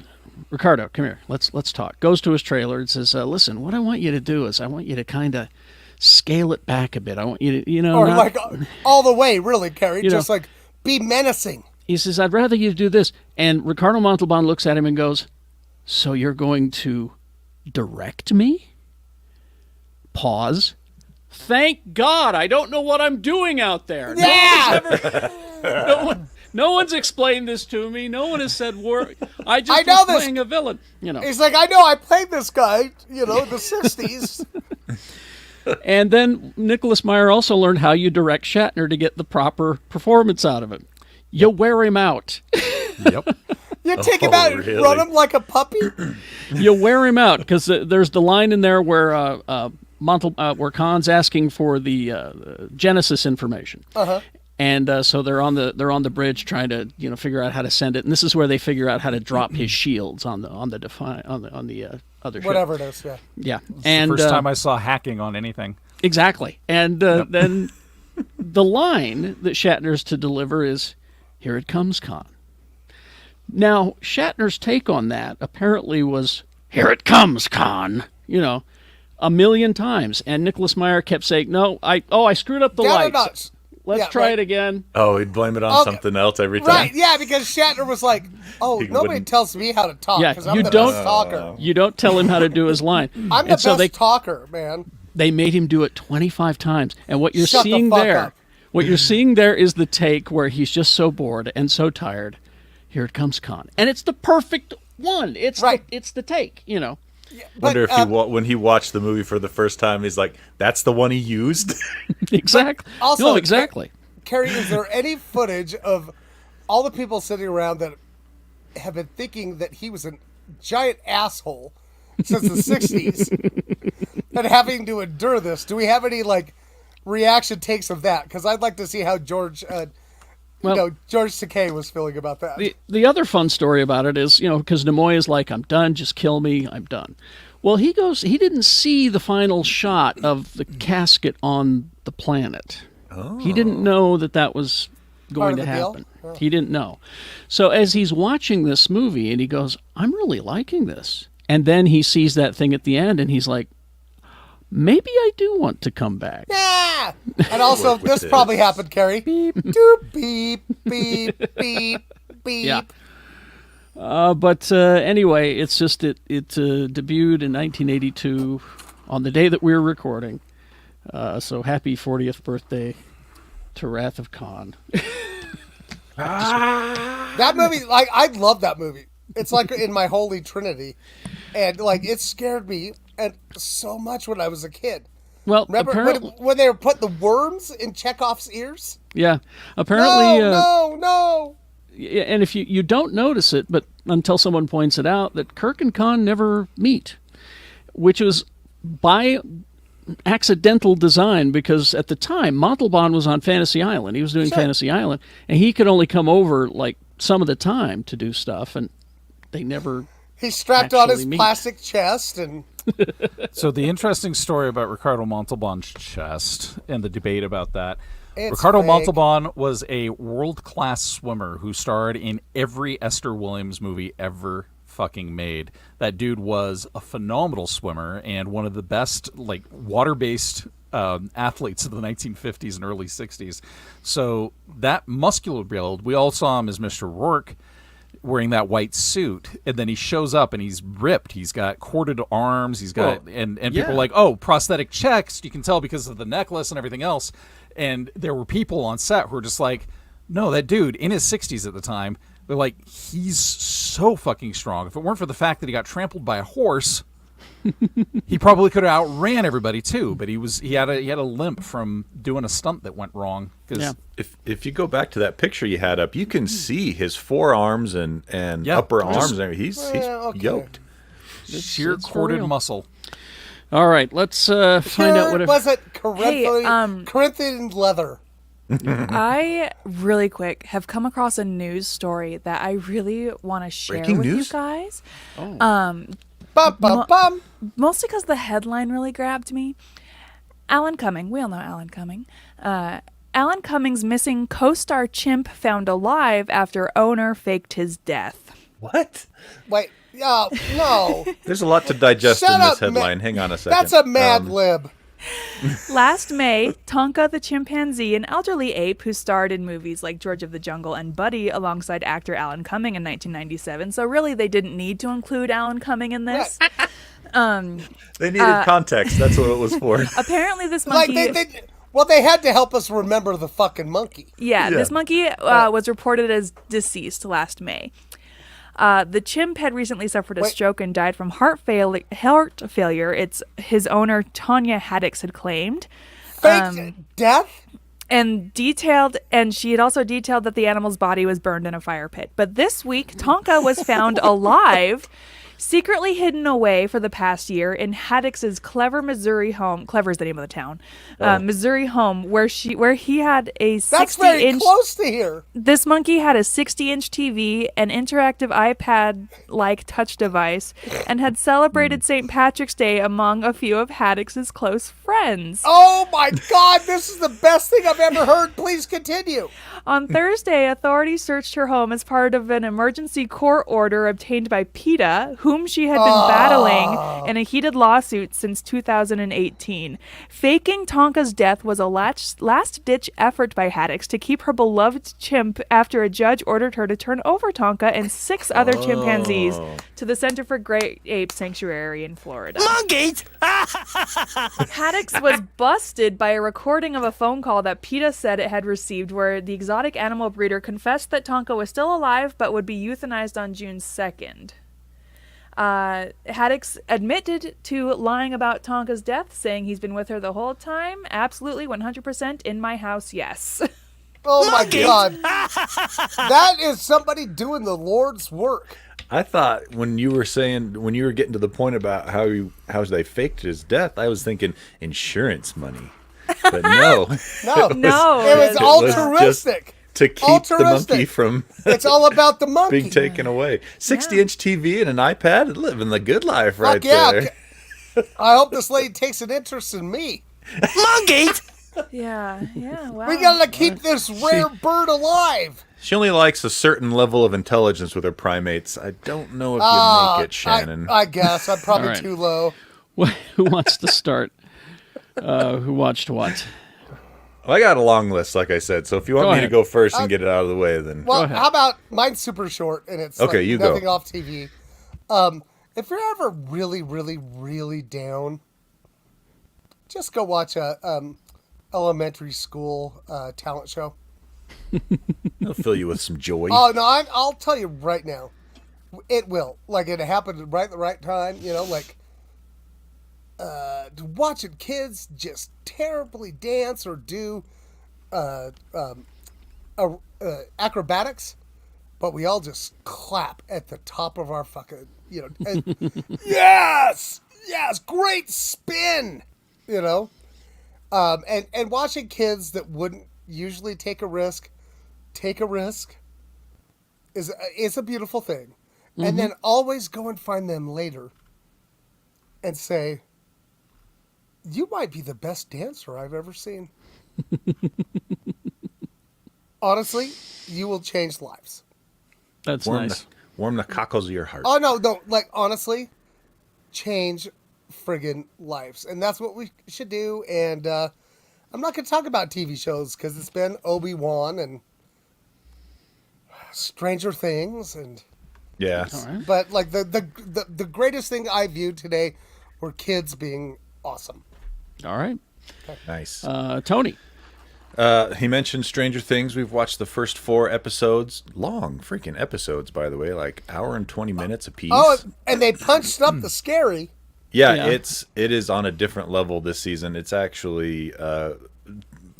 Ricardo, come here. Let's talk. Goes to his trailer and says, listen, what I want you to do is I want you to kind of scale it back a bit. I want you to, Or not- like all the way, really, Carrie. You know. Just like be menacing. he says, I'd rather you do this. And Ricardo Montalban looks at him and goes, so you're going to direct me? Pause. Thank God I don't know what I'm doing out there. Yeah! No one's explained this to me. No one has said word. I I know was this. playing a villain. He's like, I know, I played this guy, in the 60s. And then Nicholas Meyer also learned how you direct Shatner to get the proper performance out of him. You wear him out. Yep. You take him out and really? run him like a puppy? You wear him out because there's the line in there where where Khan's asking for the Genesis information. Uh-huh. And so they're on the bridge trying to figure out how to send it, and this is where they figure out how to drop his shields on the other ship. Whatever it is, yeah. Yeah, It's and the first time I saw hacking on anything. exactly. And then the line that Shatner's to deliver is, "Here it comes, Khan." Now Shatner's take on that apparently was, "Here it comes, Khan," a million times, and Nicholas Meyer kept saying, "No, I screwed up the Down a lights. notch. Let's Yeah, try right. it again." Oh, he'd blame it on Okay. something else every time. Right, yeah, because Shatner was like, He nobody wouldn't- tells me how to talk, Yeah, because I'm you the don't- best talker. You don't tell him how to do his line. I'm the And so best talker, man. they made him do it 25 times. And what you're Shut the seeing fuck there, up. what you're seeing there is the take where he's just so bored and so tired. Here it comes, Khan, and it's the perfect one. It's Right. it's the take, Wonder if when he watched the movie for the first time, he's like, "That's the one he used." Exactly. Also, no, exactly. Carrie, is there any footage of all the people sitting around that have been thinking that he was a giant asshole since the 60s and having to endure this? Do we have any, reaction takes of that? Because I'd like to see how George Takei was feeling about that. The other fun story about it is, because Nimoy is like, "I'm done, just kill me, I'm done." Well, he didn't see the final shot of the casket on the planet. Oh. He didn't know that was going to happen. Oh. He didn't know. So as he's watching this movie and he goes, "I'm really liking this." And then he sees that thing at the end and he's like, "Maybe I do want to come back." Yeah! And also, this probably happened, Carrie. Beep, doop, beep, beep, beep, beep. Yeah. But anyway, it's just it debuted in 1982 on the day that we were recording. So happy 40th birthday to Wrath of Khan. That movie, I love that movie. It's like in my holy trinity. And, it scared me so much when I was a kid. Well, Remember when they were putting the worms in Chekhov's ears? Yeah. Apparently... No. And if you don't notice it, but until someone points it out, that Kirk and Khan never meet, which was by accidental design, because at the time Montalban was on Fantasy Island. He was doing Fantasy Island, and he could only come over some of the time to do stuff, and they never. He strapped on his meet. plastic chest and. So the interesting story about Ricardo Montalban's chest and the debate about that. It's Ricardo fake. Montalban was a world-class swimmer who starred in every Esther Williams movie ever fucking made. That dude was a phenomenal swimmer and one of the best water-based athletes of the 1950s and early 60s. So that muscular build, we all saw him as Mr. Rourke wearing that white suit, and then he shows up and he's ripped. He's got corded arms. He's got and people are like, "Oh, prosthetic checks." You can tell because of the necklace and everything else. And there were people on set who were just like, "No, that dude in his 60s at the time." They're like, "He's so fucking strong. If it weren't for the fact that he got trampled by a horse, he probably could have outran everybody too." But he had a limp from doing a stunt that went wrong. Yeah. If you go back to that picture you had up, you can see his forearms and upper arms. And he's yoked. Sheer it's for corded real. muscle. All right, let's find out what. Was it Corinthian leather? I really quick have come across a news story that I really want to share Breaking with news? you guys. Bum, bum, bum. Mostly because the headline really grabbed me. Alan Cumming, we all know Alan Cumming. Alan Cumming's missing co-star chimp found alive after owner faked his death. What? Wait, no. There's a lot to digest Shut in this up, headline. Hang on a second. That's a Mad Lib. Last May, Tonka the chimpanzee, an elderly ape who starred in movies like George of the Jungle and Buddy alongside actor Alan Cumming in 1997. So really, they didn't need to include Alan Cumming in this. They needed context. That's what it was for. Apparently, this Like monkey. they had to help us remember the fucking monkey. Yeah, Yeah. this monkey was reported as deceased last May. The chimp had recently suffered a stroke and died from heart failure. It's his owner, Tanya Haddix, had claimed. Fake death? And she had also detailed that the animal's body was burned in a fire pit. But this week, Tonka was found alive, secretly hidden away for the past year in Haddix's Clever, Missouri home. Clever is the name of the town. Missouri home, where he had a 60-inch. That's very close to here. This monkey had a 60-inch TV, an interactive iPad-like touch device, and had celebrated St. Patrick's Day among a few of Haddix's close friends. Oh my God, this is the best thing I've ever heard. Please continue. On Thursday, authorities searched her home as part of an emergency court order obtained by PETA, whom she had been battling in a heated lawsuit since 2018. Faking Tonka's death was a last-ditch effort by Haddix to keep her beloved chimp after a judge ordered her to turn over Tonka and 6 other chimpanzees to the Center for Great Ape Sanctuary in Florida. Monkeys! Haddix was busted by a recording of a phone call that PETA said it had received where the exotic animal breeder confessed that Tonka was still alive but would be euthanized on June 2nd. Haddix admitted to lying about Tonka's death, saying he's been with her the whole time. Absolutely, 100% in my house, yes. Oh my God. That is somebody doing the Lord's work. I thought when you were getting to the point about how they faked his death, I was thinking insurance money. But no. No. It was just altruistic. to keep the monkey from It's all about the monkey. being taken away. 60-inch TV and an iPad, living the good life right there. I hope this lady takes an interest in me. Monkeys! Yeah, wow. We gotta keep this rare bird alive. She only likes a certain level of intelligence with her primates. I don't know if you make it, Shannon. I guess I'm probably All right. too low. Who wants to start? Who watched what? Well, I got a long list, like I said. So if you want Go me ahead. to go first and get it out of the way, then Well, ahead. how about mine's super short and it's Okay, like you go. nothing off TV. If you're ever really, really, really down, just go watch a elementary school talent show. I'll fill you with some joy. Oh no, I'll tell you right now, it will. Like it happened right at the right time. You know, like watching kids just terribly dance or do acrobatics, but we all just clap at the top of our fucking, and, yes, great spin, and watching kids that wouldn't usually take a risk is a beautiful thing. Mm-hmm. And then always go and find them later and say, you might be the best dancer I've ever seen. Honestly, you will change lives. That's warm nice. warm the cockles of your heart. Oh, no, like, honestly, change friggin' lives. And that's what we should do. And I'm not going to talk about TV shows because it's been Obi-Wan and Stranger Things. And Yes. All right. But, like, the greatest thing I viewed today were kids being awesome. All right. Nice. Tony. He mentioned Stranger Things. We've watched the first 4 episodes. Long freaking episodes, by the way, like hour and 20 minutes apiece. Oh, and they punched up the scary. Yeah, Yeah. it is on a different level this season. It's actually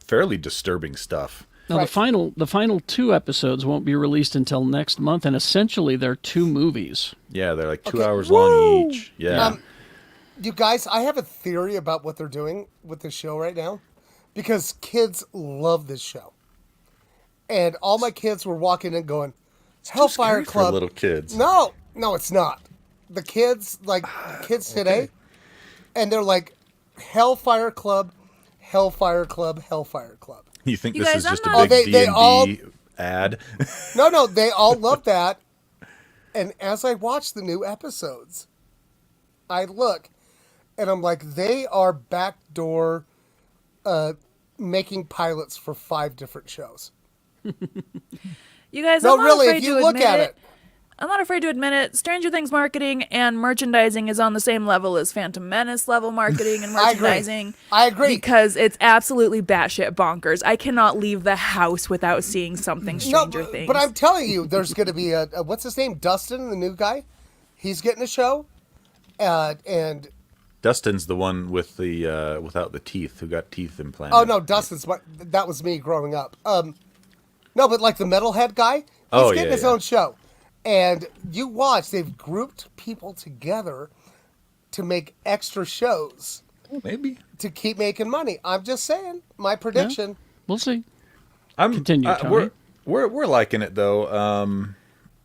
fairly disturbing stuff. Now Right. the final 2 episodes won't be released until next month, and essentially they're 2 movies. Yeah, they're like 2 Okay. hours Woo! long each. Yeah. You guys, I have a theory about what they're doing with this show right now, because kids love this show, and all my kids were walking in going, "Hellfire Scary for Club." little kids. No, it's not. The kids, like kids today, and they're like, "Hellfire Club, Hellfire Club, Hellfire Club." You think You this guys, is just I'm a not- big They all- D&D ad? No, they all love that. And as I watch the new episodes, I look, and I'm like, they are backdoor making pilots for 5 different shows. You guys, No, I'm not really, afraid if you to look admit at it. it. I'm not afraid to admit it. Stranger Things marketing and merchandising is on the same level as Phantom Menace level marketing and I agree. merchandising. I agree. Because it's absolutely batshit bonkers. I cannot leave the house without seeing something Stranger Things. But I'm telling you, there's going to be a what's his name? Dustin, the new guy. He's getting a show. And Dustin's the one with the without the teeth, who got teeth implanted. oh no, that was me growing up. No, but like the metalhead guy, he's getting his own show. And you watch, they've grouped people together to make extra shows Maybe. to keep making money. I'm just saying, my prediction. We'll see. Continue, Tony. We're liking it though.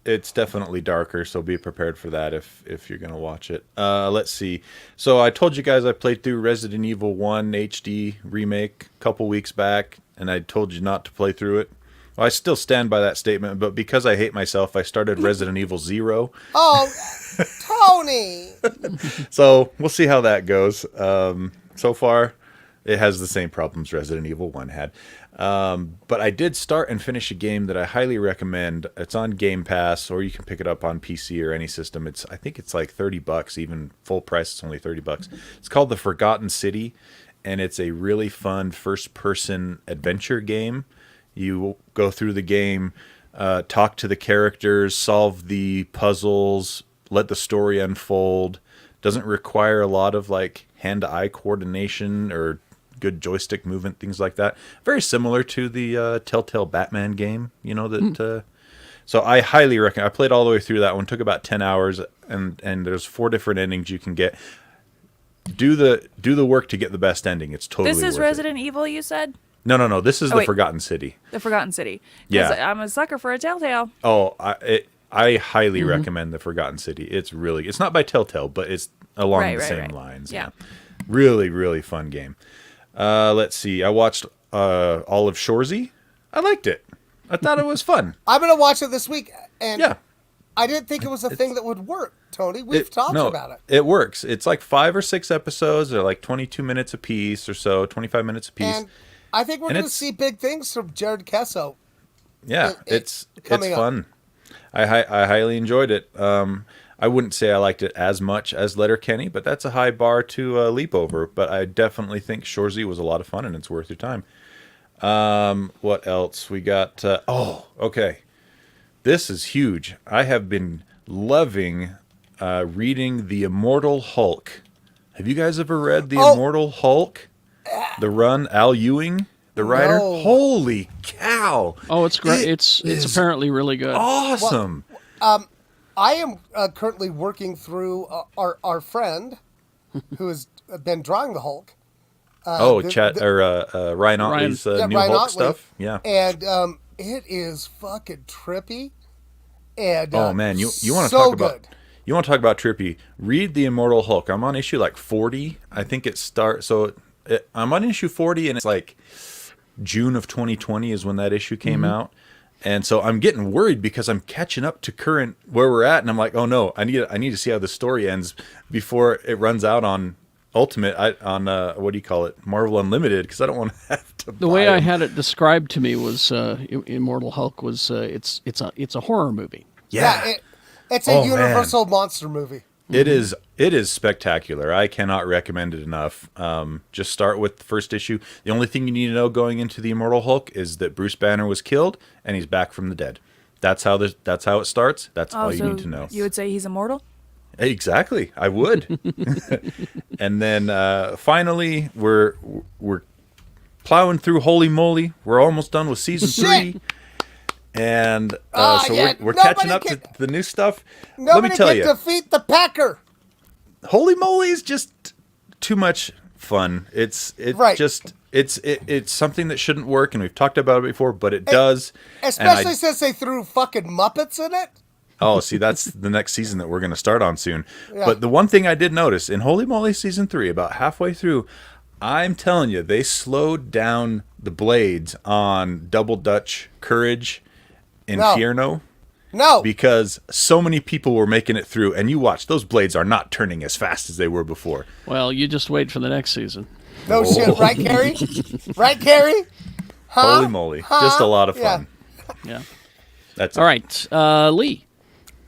It's definitely darker, so be prepared for that if you're gonna watch it. Let's see. So I told you guys I played through Resident Evil 1 HD remake a couple weeks back, and I told you not to play through it. Well, I still stand by that statement, but because I hate myself, I started Resident Evil 0. Oh, Tony! So we'll see how that goes. So far, it has the same problems Resident Evil 1 had. But I did start and finish a game that I highly recommend. It's on Game Pass, or you can pick it up on PC or any system. I think it's like $30, even full price. It's only $30. It's called The Forgotten City, and it's a really fun first-person adventure game. You go through the game, talk to the characters, solve the puzzles, let the story unfold. Doesn't require a lot of like hand-to-eye coordination or good joystick movement, things like that. Very similar to the Telltale Batman game, so I highly recommend. I played all the way through that one. Took about 10 hours, and there's 4 different endings you can get. Do the work to get the best ending. It's totally This is worth Resident Evil, you said? No. This is the wait. Forgotten City. The Forgotten City. 'Cause Yeah. I'm a sucker for a Telltale. Oh, I highly recommend the Forgotten City. It's not by Telltale, but it's along the same lines. Yeah. Really, really fun game. Let's see. I watched all of Shoresy. I liked it. I thought it was fun. I'm going to watch it this week. And Yeah. I didn't think it was a thing that would work, Tony. We've talked about it. It works. It's like 5 or 6 episodes. They're like 22 minutes a piece or so, 25 minutes a piece. And I think we're going to see big things from Jared Kesso. Yeah, it's coming up. fun. I highly enjoyed it. I wouldn't say I liked it as much as Letterkenny, but that's a high bar to leap over. But I definitely think Shoresy was a lot of fun, and it's worth your time. What else? We got... okay. This is huge. I have been loving reading The Immortal Hulk. Have you guys ever read The Immortal Hulk? The run, Al Ewing, the writer? No. Holy cow! Oh, it's great. It's apparently really good. Awesome. I am currently working through our friend who has been drawing the Hulk. Ryan Otley's new Ryan Hulk Otley. stuff. Yeah. And it is fucking trippy. And man, you want to so talk about good. you want to talk about trippy? Read The Immortal Hulk. I'm on issue like 40. I think it starts. I'm on issue 40, and it's like June of 2020 is when that issue came out. And so I'm getting worried because I'm catching up to current where we're at, and I'm like, oh no, I need to see how the story ends before it runs out on Ultimate what do you call it, Marvel Unlimited, because I don't want to have to. The way I had it described to me was Immortal Hulk was it's a horror movie. Yeah, it's a Universal monster movie. It is spectacular. I cannot recommend it enough. Just start with the first issue. The only thing you need to know going into the Immortal Hulk is that Bruce Banner was killed and he's back from the dead. That's how it starts. That's all you need to know. You would say he's immortal? Exactly, I would. And then finally, we're plowing through. Holy moly, we're almost done with season 3. And we're catching up to the new stuff. Let me tell you, defeat the Packer. Holy moly is just too much fun. It's something that shouldn't work, and we've talked about it before, but it does. Especially since they threw fucking Muppets in it. Oh, see, that's the next season that we're going to start on soon. Yeah. But the one thing I did notice in Holy Moly season 3, about halfway through, I'm telling you, they slowed down the blades on Double Dutch Courage. Infierno. No. Because so many people were making it through, and you watch, those blades are not turning as fast as they were before. Well, you just wait for the next season. No shit, right, Carrie? Right, Carrie? Huh? Holy moly. Just a lot of fun. Yeah. That's All it. right, Lee.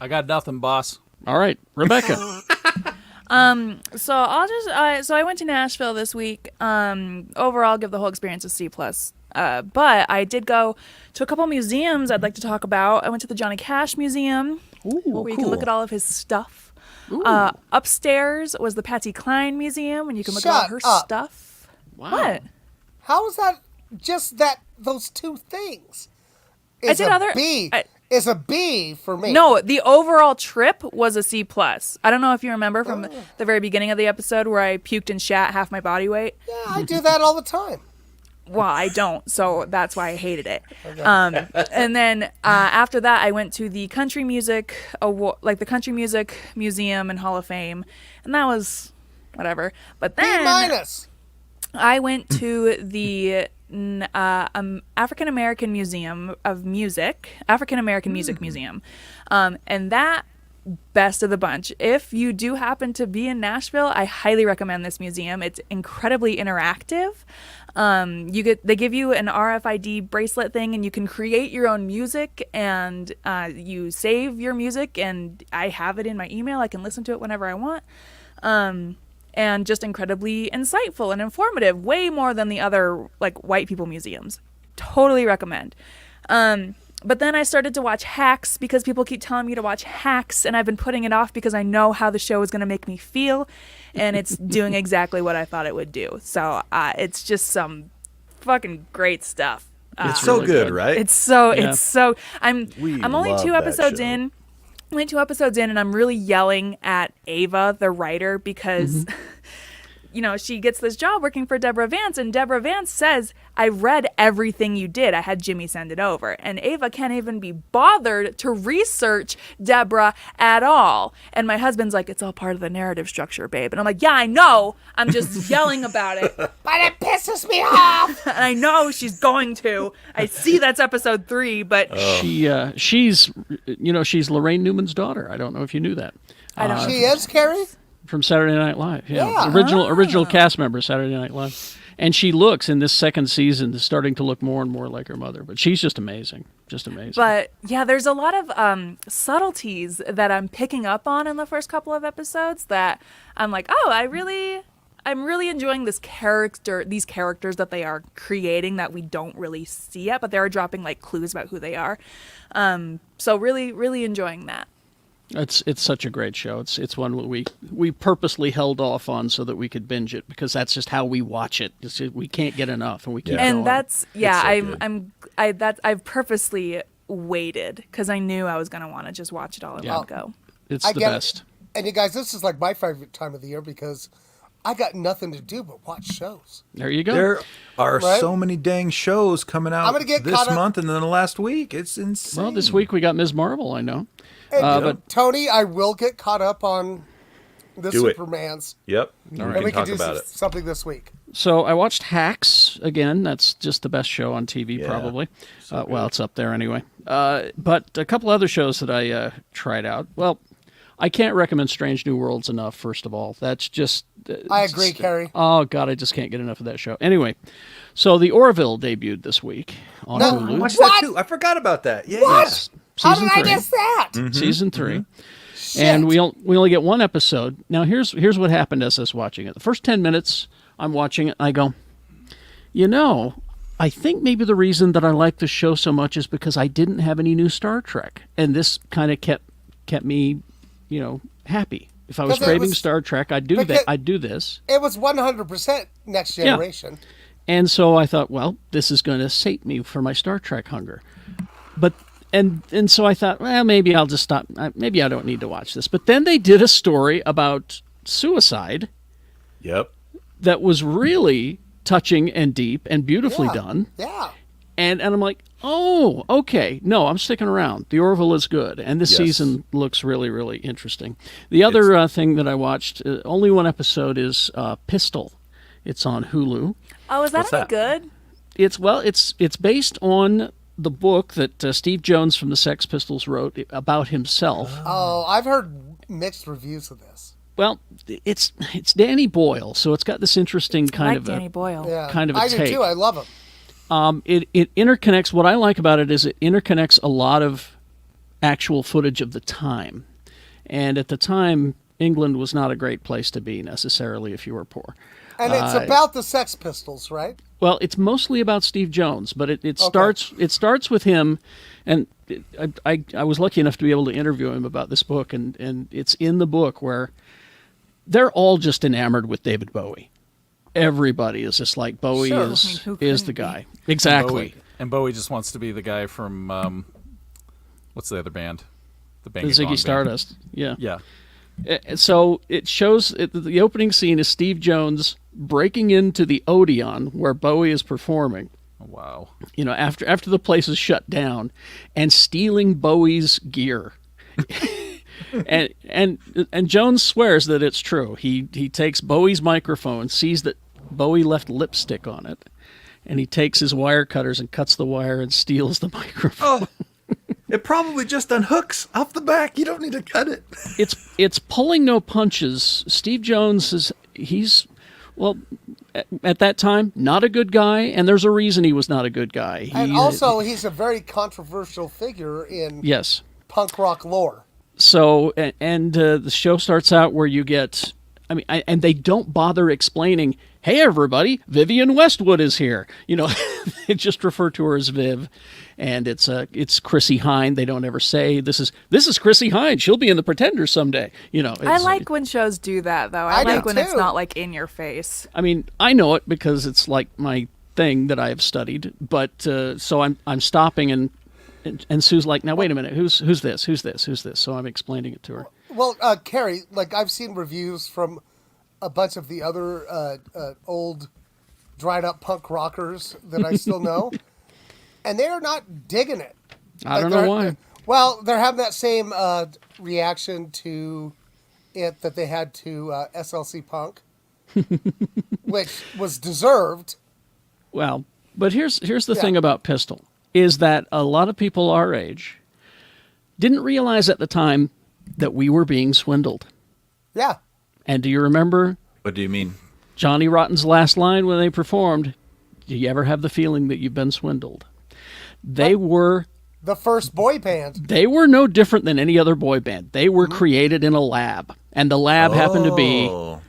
I got nothing, boss. All right, Rebecca. So I'll just so I went to Nashville this week. Overall, give the whole experience a C plus. But I did go to a couple museums I'd like to talk about. I went to the Johnny Cash Museum, where you can look at all of his stuff. Upstairs was the Patsy Cline Museum, and you can look at all her stuff. Wow. What? How is that just those two things? Is did a other- B. I- Is a B for me. No, the overall trip was a C plus. I don't know if you remember from the very beginning of the episode where I puked and shat half my body weight. Yeah, I do that all the time. Well, I don't, so that's why I hated it. And then after that, I went to the Country Music the Country Music Museum and Hall of Fame, and that was whatever. But B then minus. I went to the African American Museum of Music, African American Music Museum, and that best of the bunch. If you do happen to be in Nashville, I highly recommend this museum. It's incredibly interactive. They give you an RFID bracelet thing, and you can create your own music, and you save your music, and I have it in my email. I can listen to it whenever I want. And just incredibly insightful and informative, way more than the other like white people museums. Totally recommend. But then I started to watch Hacks because people keep telling me to watch Hacks, and I've been putting it off because I know how the show is going to make me feel, and it's doing exactly what I thought it would do. So it's just some fucking great stuff. It's really so good, good. right? It's so Yeah. it's so I'm We only love two that episodes show. in. Only 2 episodes in, and I'm really yelling at Ava, the writer, because she gets this job working for Deborah Vance, and Deborah Vance says, I read everything you did. I had Jimmy send it over. And Ava can't even be bothered to research Deborah at all. And my husband's like, it's all part of the narrative structure, babe. And I'm like, yeah, I know. I'm just yelling about it. But it pisses me off. And I know she's going to. I see that's episode 3, but She's Lorraine Newman's daughter. I don't know if you knew that. I don't She is, Carrie? From Saturday Night Live. Yeah. Original cast member, Saturday Night Live. And she looks, in this second season, starting to look more and more like her mother. But she's just amazing. Just amazing. But yeah, there's a lot of subtleties that I'm picking up on in the first couple of episodes that I'm like, oh, I'm really enjoying these characters that they are creating that we don't really see yet, but they're dropping like clues about who they are. So really, really enjoying that. It's such a great show. It's one we purposely held off on so that we could binge it, because that's just how we watch it. We can't get enough, and we keep And going. that's so good. I've purposely waited because I knew I was gonna want to just watch it all in Yeah. one go. It's I the get best. it. And you guys, this is like my favorite time of the year because I got nothing to do but watch shows. There you go. There are Right? so many dang shows coming I'm out gonna get this caught up- month and then the last week. It's insane. Well, this week we got Ms. Marvel, I know. And but Tony, I will get caught up on the Do it. Supermans. Yep. We And can we can talk do about it. something this week. So I watched Hacks again. That's just the best show on TV, Yeah. probably. Well, it's up there anyway. But a couple other shows that I tried out. Well, I can't recommend Strange New Worlds enough, first of all. That's just... I agree, Carrie. Oh, God, I just can't get enough of that show. Anyway, so The Orville debuted this week on No. Hulu. Watch What? that too. I forgot about that. Yeah. What? How Season did I 3. miss that? Season 3. Shit. And we only get one episode. Now, here's what happened as I was watching it. The first 10 minutes, I'm watching it, and I go, I think maybe the reason that I like the show so much is because I didn't have any new Star Trek. And this kind of kept me, happy. If I was 'Cause it craving was- Star Trek, I'd do because- that. I'd do this. It was 100% Next Generation. And so I thought, well, this is going to sate me for my Star Trek hunger. But and so I thought, well, maybe I'll just stop. Maybe I don't need to watch this. But then they did a story about suicide Yep. that was really touching and deep and beautifully Yeah. done. Yeah. And I'm like, oh, okay. No, I'm sticking around. The Orville is good. And this Yes. season looks really, really interesting. The other thing that I watched, only one episode, is Pistol. It's on Hulu. Oh, is that What's any that? good? It's based on the book that Steve Jones from the Sex Pistols wrote about himself. Oh, I've heard mixed reviews of this. Well, it's Danny Boyle, so it's got this interesting kind of Danny Boyle. Yeah, kind of a I take. do too. I love him. It interconnects. What I like about it is it interconnects a lot of actual footage of the time, and at the time, England was not a great place to be necessarily if you were poor. And it's about the Sex Pistols, right? Well, it's mostly about Steve Jones, but it starts with him, and I was lucky enough to be able to interview him about this book, and it's in the book where they're all just enamored with David Bowie. Everybody is just like Bowie Sure. is Who is the couldn't guy. Exactly. Bowie just wants to be the guy from what's the other band? The Bang The It On Ziggy band. Stardust. Yeah. Yeah. So it shows the opening scene is Steve Jones breaking into the Odeon where Bowie is performing. Wow. After the place is shut down, and stealing Bowie's gear. and Jones swears that it's true. He takes Bowie's microphone, sees that Bowie left lipstick on it, and he takes his wire cutters and cuts the wire and steals the microphone. It probably just unhooks off the back. You don't need to cut it. It's pulling no punches. Steve Jones he's at that time not a good guy, and there's a reason he was not a good guy. And also, he's a very controversial figure in yes. punk rock lore. So and the show starts out where you get, and they don't bother explaining, hey everybody, Vivienne Westwood is here. They just refer to her as Viv, and it's Chrissy Hine. They don't ever say this is Chrissy Hine. She'll be in The Pretenders someday. I like when shows do that, though. I I do like when it's too. not like in your face. I know it because it's like my thing that I have studied. But so I'm stopping and Sue's like, now wait a minute, who's this? Who's this? Who's this? So I'm explaining it to her. Well, Carrie, I've seen reviews from a bunch of the other old dried up punk rockers that I still know, and they're not digging it. I don't know why. Well, they're having that same reaction to it that they had to SLC Punk, which was deserved. Well, but here's the thing about Pistol, is that a lot of people our age didn't realize at the time that we were being swindled. Yeah. And do you remember What do you mean? Johnny Rotten's last line when they performed? Do you ever have the feeling that you've been swindled? They were The first boy band. They were no different than any other boy band. They were created in a lab, and the lab happened to be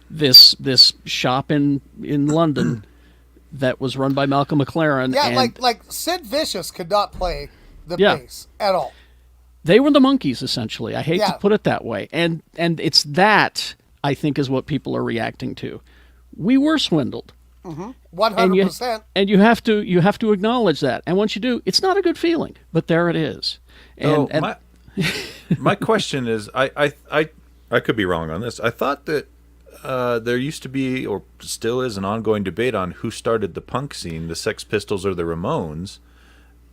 this shop in London that was run by Malcolm McLaren. Yeah, and like Sid Vicious could not play the Yeah. bass at all. they were the Monkees, essentially. I hate Yeah. to put it that way, and it's that I think is what people are reacting to. We were swindled. 100%. And you have to acknowledge that. And once you do, it's not a good feeling, but there it is. And, My question is, I could be wrong on this. I thought that there used to be, or still is, an ongoing debate on who started the punk scene, the Sex Pistols or the Ramones.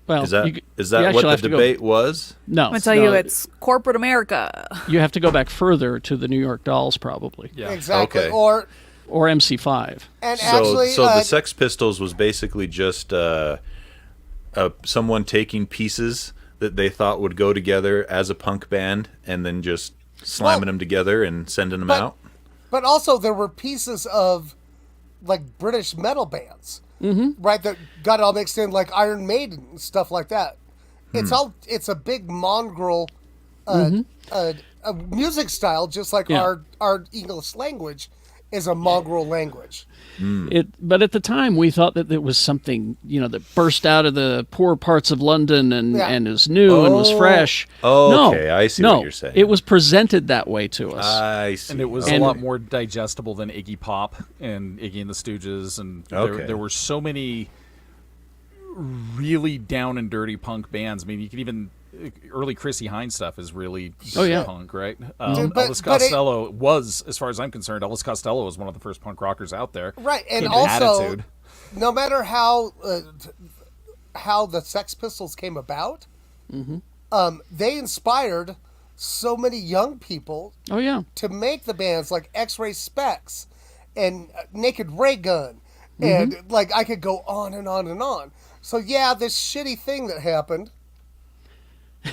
well, Is that you what actually the have to go- debate was? No, I'm gonna tell you, it's corporate America. you have to go back further to the New York Dolls, probably, Yeah. Exactly. Okay. Or or MC5. and So, actually, the Sex Pistols was basically just someone taking pieces that they thought would go together as a punk band, and then just slamming them together and sending them out. but also there were pieces of like British metal bands, right? That got it all mixed in, like Iron Maiden and stuff like that. It's a big mongrel a music style, just like Yeah. our English language is a mongrel language. But at the time, we thought that it was something, that burst out of the poor parts of London and is new and was fresh. Oh, no, okay, I see no, what you're saying. It was presented that way to us. I see. And it was And- a lot more digestible than Iggy Pop and Iggy and the Stooges, and Okay. there were so many really down and dirty punk bands. I mean, you could even early Chrissy Hine stuff is really yeah. punk, right? Dude, Elvis but it- Costello was, as far as I'm concerned, Elvis Costello was one of the first punk rockers out there. Right, and With also, attitude. no matter how the Sex Pistols came about, they inspired so many young people Oh yeah, to make the bands like X-Ray Specs and Naked Ray Gun, and like I could go on and on and on. So yeah, this shitty thing that happened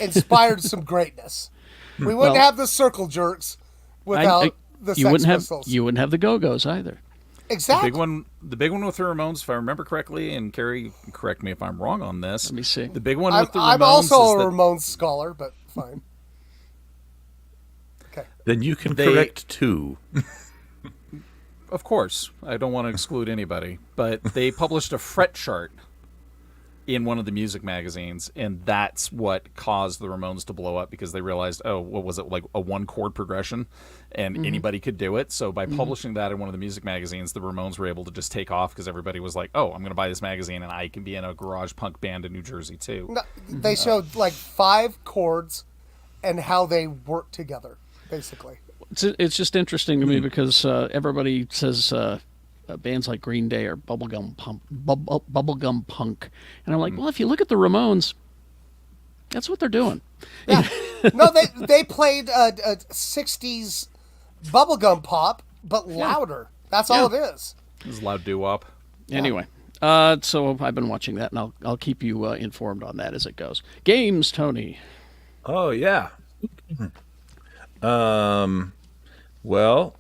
inspired some greatness. We wouldn't have the circle jerks without the you Sex wouldn't Pistols. have you wouldn't have the Go-Go's either. Exactly. The big one with the Ramones, if I remember correctly, and Carrie, correct me if I'm wrong on this. Let me see. The big one I'm, with the Ramones I'm also is a that Ramones scholar, but fine. Okay. Then you can They- correct too. Of course, I don't want to exclude anybody, but they published a fret chart in one of the music magazines, and that's what caused the Ramones to blow up because they realized, oh, what was it, like a one chord progression, and anybody could do it. So by publishing that in one of the music magazines, the Ramones were able to just take off because everybody was like, oh, I'm going to buy this magazine, and I can be in a garage punk band in New Jersey too. No, they showed like 5 chords and how they work together, basically. It's just interesting to me because everybody says bands like Green Day are bubblegum punk, and I'm like, well, if you look at the Ramones, that's what they're doing. Yeah. No, they played a 60s bubblegum pop, but louder. That's all it is. It was loud doo-wop. Anyway, so I've been watching that, and I'll keep you informed on that as it goes. Games, Tony. Oh yeah. Well,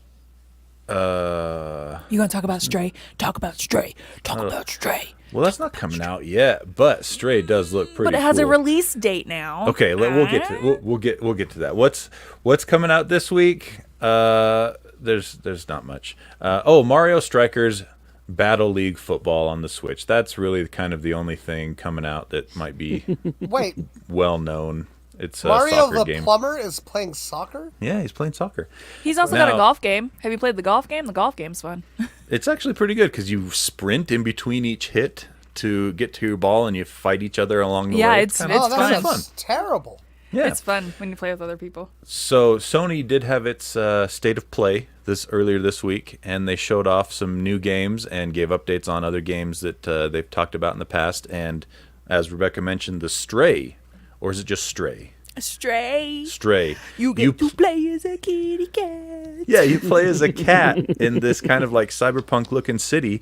You gonna talk about Stray? Talk about Stray. Talk about Stray. well, that's not coming out yet, but Stray does look pretty. But it has a cool. release date now. Okay, we'll get to we'll get to that. What's coming out this week? There's not much. Mario Strikers Battle League Football on the Switch. That's really kind of the only thing coming out that might be Wait, well known. It's a Mario soccer the game. plumber is playing soccer? Yeah, he's playing soccer. He's also got a Now- golf game. Have you played the golf game? The golf game's fun. It's actually pretty good because you sprint in between each hit to get to your ball, and you fight each other along the Yeah, way. it's kinda- Oh, that fun. sounds terrible. Yeah. It's fun when you play with other people. So Sony did have its state of play earlier this week, and they showed off some new games and gave updates on other games that they've talked about in the past. And as Rebecca mentioned, the Stray, or is it just Stray? Stray. Stray. You get to play as a kitty cat. Yeah, you play as a cat in this kind of like cyberpunk-looking city,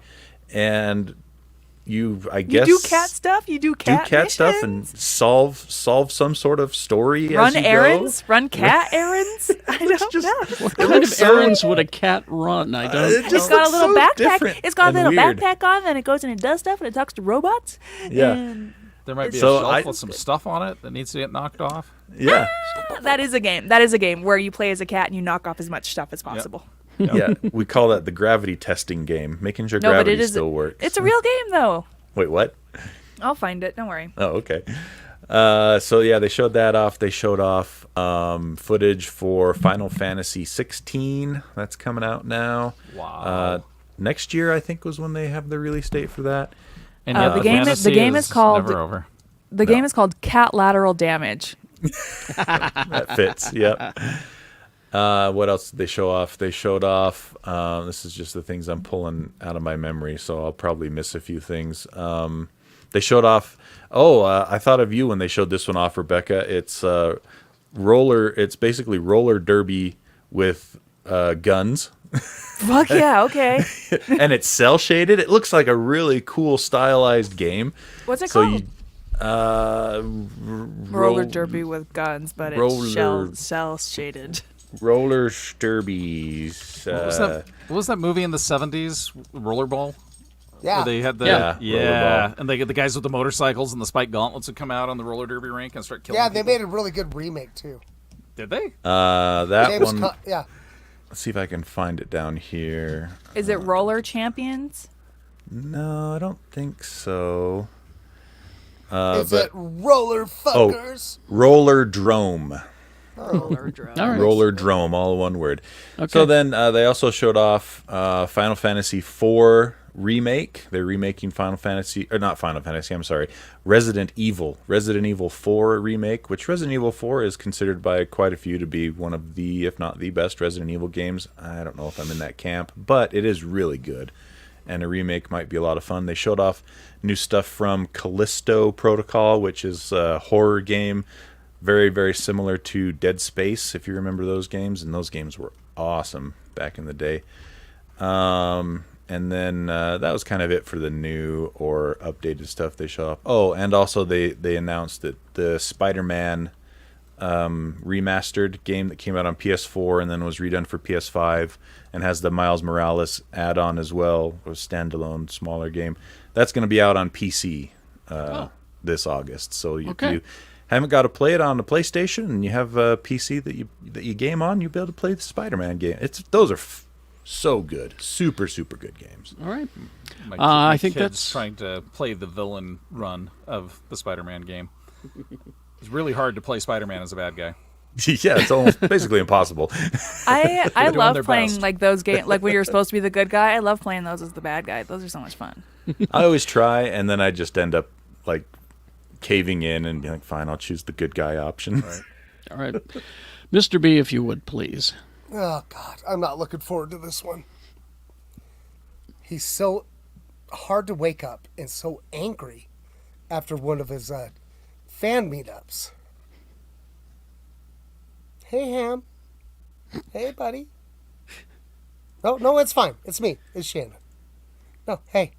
and I guess You do cat stuff. You do cat stuff and missions? solve some sort of story Run as you errands. Run cat errands. I don't know. What kind of errands would a cat run? I don't. It It's just got a looks little so backpack. different It's got a and little weird. backpack on, then it goes and it does stuff, and it talks to robots. Yeah. And There might be a So shelf with some stuff on it that needs to get knocked off. Yeah. that is a game. That is a game where you play as a cat and you knock off as much stuff as possible. Yeah, we call that the gravity testing game, making sure No, but gravity it is. still works. It's a real game, though. Wait, what? I'll find it. Don't worry. Oh, okay. So yeah, they showed that off. They showed off footage for Final Fantasy 16. That's coming out now. Wow. Next year, I think, was when they have the release date for that. And the yeah, game is- fantasy the game is called- Never over. The game is called Cat Lateral Damage. That fits. Yep. What else did they show off? They showed off. This is just the things I'm pulling out of my memory, so I'll probably miss a few things. They showed off. I thought of you when they showed this one off, Rebecca. It's roller. It's basically roller derby with guns, Fuck yeah, okay. and it's cell shaded. It looks like a really cool stylized game. What's it So called? Roller roller derby with guns, but roller- it's cell shaded. roller derbies. What was that movie in the 70s? Rollerball? Yeah. Where they had the Yeah, yeah, Rollerball. and they get the guys with the motorcycles and the spike gauntlets would come out on the roller derby rink and start killing. Yeah, they people. made a really good remake too. Did they? That James one. yeah. Let's see if I can find it down here. Is it Roller Champions? No, I don't think so. Is it roller fuckers? Roller Drome. Roller Drone. All right. Roller Drome, all one word. Okay. So then they also showed off Final Fantasy IV remake. They're remaking Resident Evil. Resident Evil 4 remake, which Resident Evil 4 is considered by quite a few to be one of the, if not the best Resident Evil games. I don't know if I'm in that camp, but it is really good. And a remake might be a lot of fun. They showed off new stuff from Callisto Protocol, which is a horror game, very, very similar to Dead Space, if you remember those games. And those games were awesome back in the day. And then that was kind of it for the new or updated stuff they showed off. Oh, and also they announced that the Spider-Man remastered game that came out on PS4 and then was redone for PS5 and has the Miles Morales add-on as well, a standalone smaller game. That's going to be out on PC this August. So if you haven't got to play it on the PlayStation and you have a PC that you game on, you'll be able to play the Spider-Man game. Those are so good, super good games. All right. My I think kid's that's trying to play the villain run of the Spider-Man game. It's really hard to play Spider-Man as a bad guy. Yeah, it's almost basically impossible. I doing love their playing best. like those games, like when you're supposed to be the good guy. I love playing those as the bad guy. Those are so much fun. I always try, and then I just end up like caving in and being like, fine, I'll choose the good guy option. Right. all right. Mr. B, if you would please. Oh, God. I'm not looking forward to this one. He's so hard to wake up and so angry after one of his fan meetups. Hey, Ham. Hey, buddy. No, it's fine. It's me. It's Shannon. No, hey.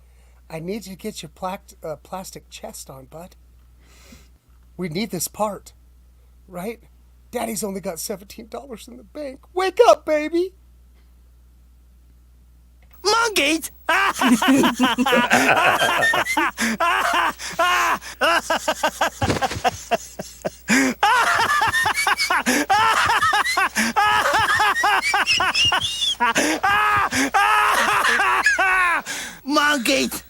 I need you to get your plastic chest on, bud. We need this part. Right? Daddy's only got $17 in the bank. Wake up, baby! Monkeys! Monkeys!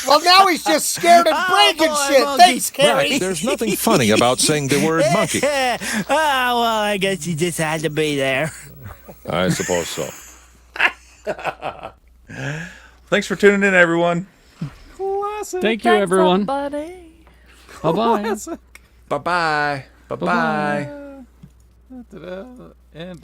Well, now he's just scared and breaking boy, shit. monkey. Thanks, Carrie. Right. There's nothing funny about saying the word monkey. Oh, well, I guess you just had to be there. I suppose so. Thanks for tuning in, everyone. Thank you, everyone. Buddy. Bye-bye. Bye-bye. Bye-bye. And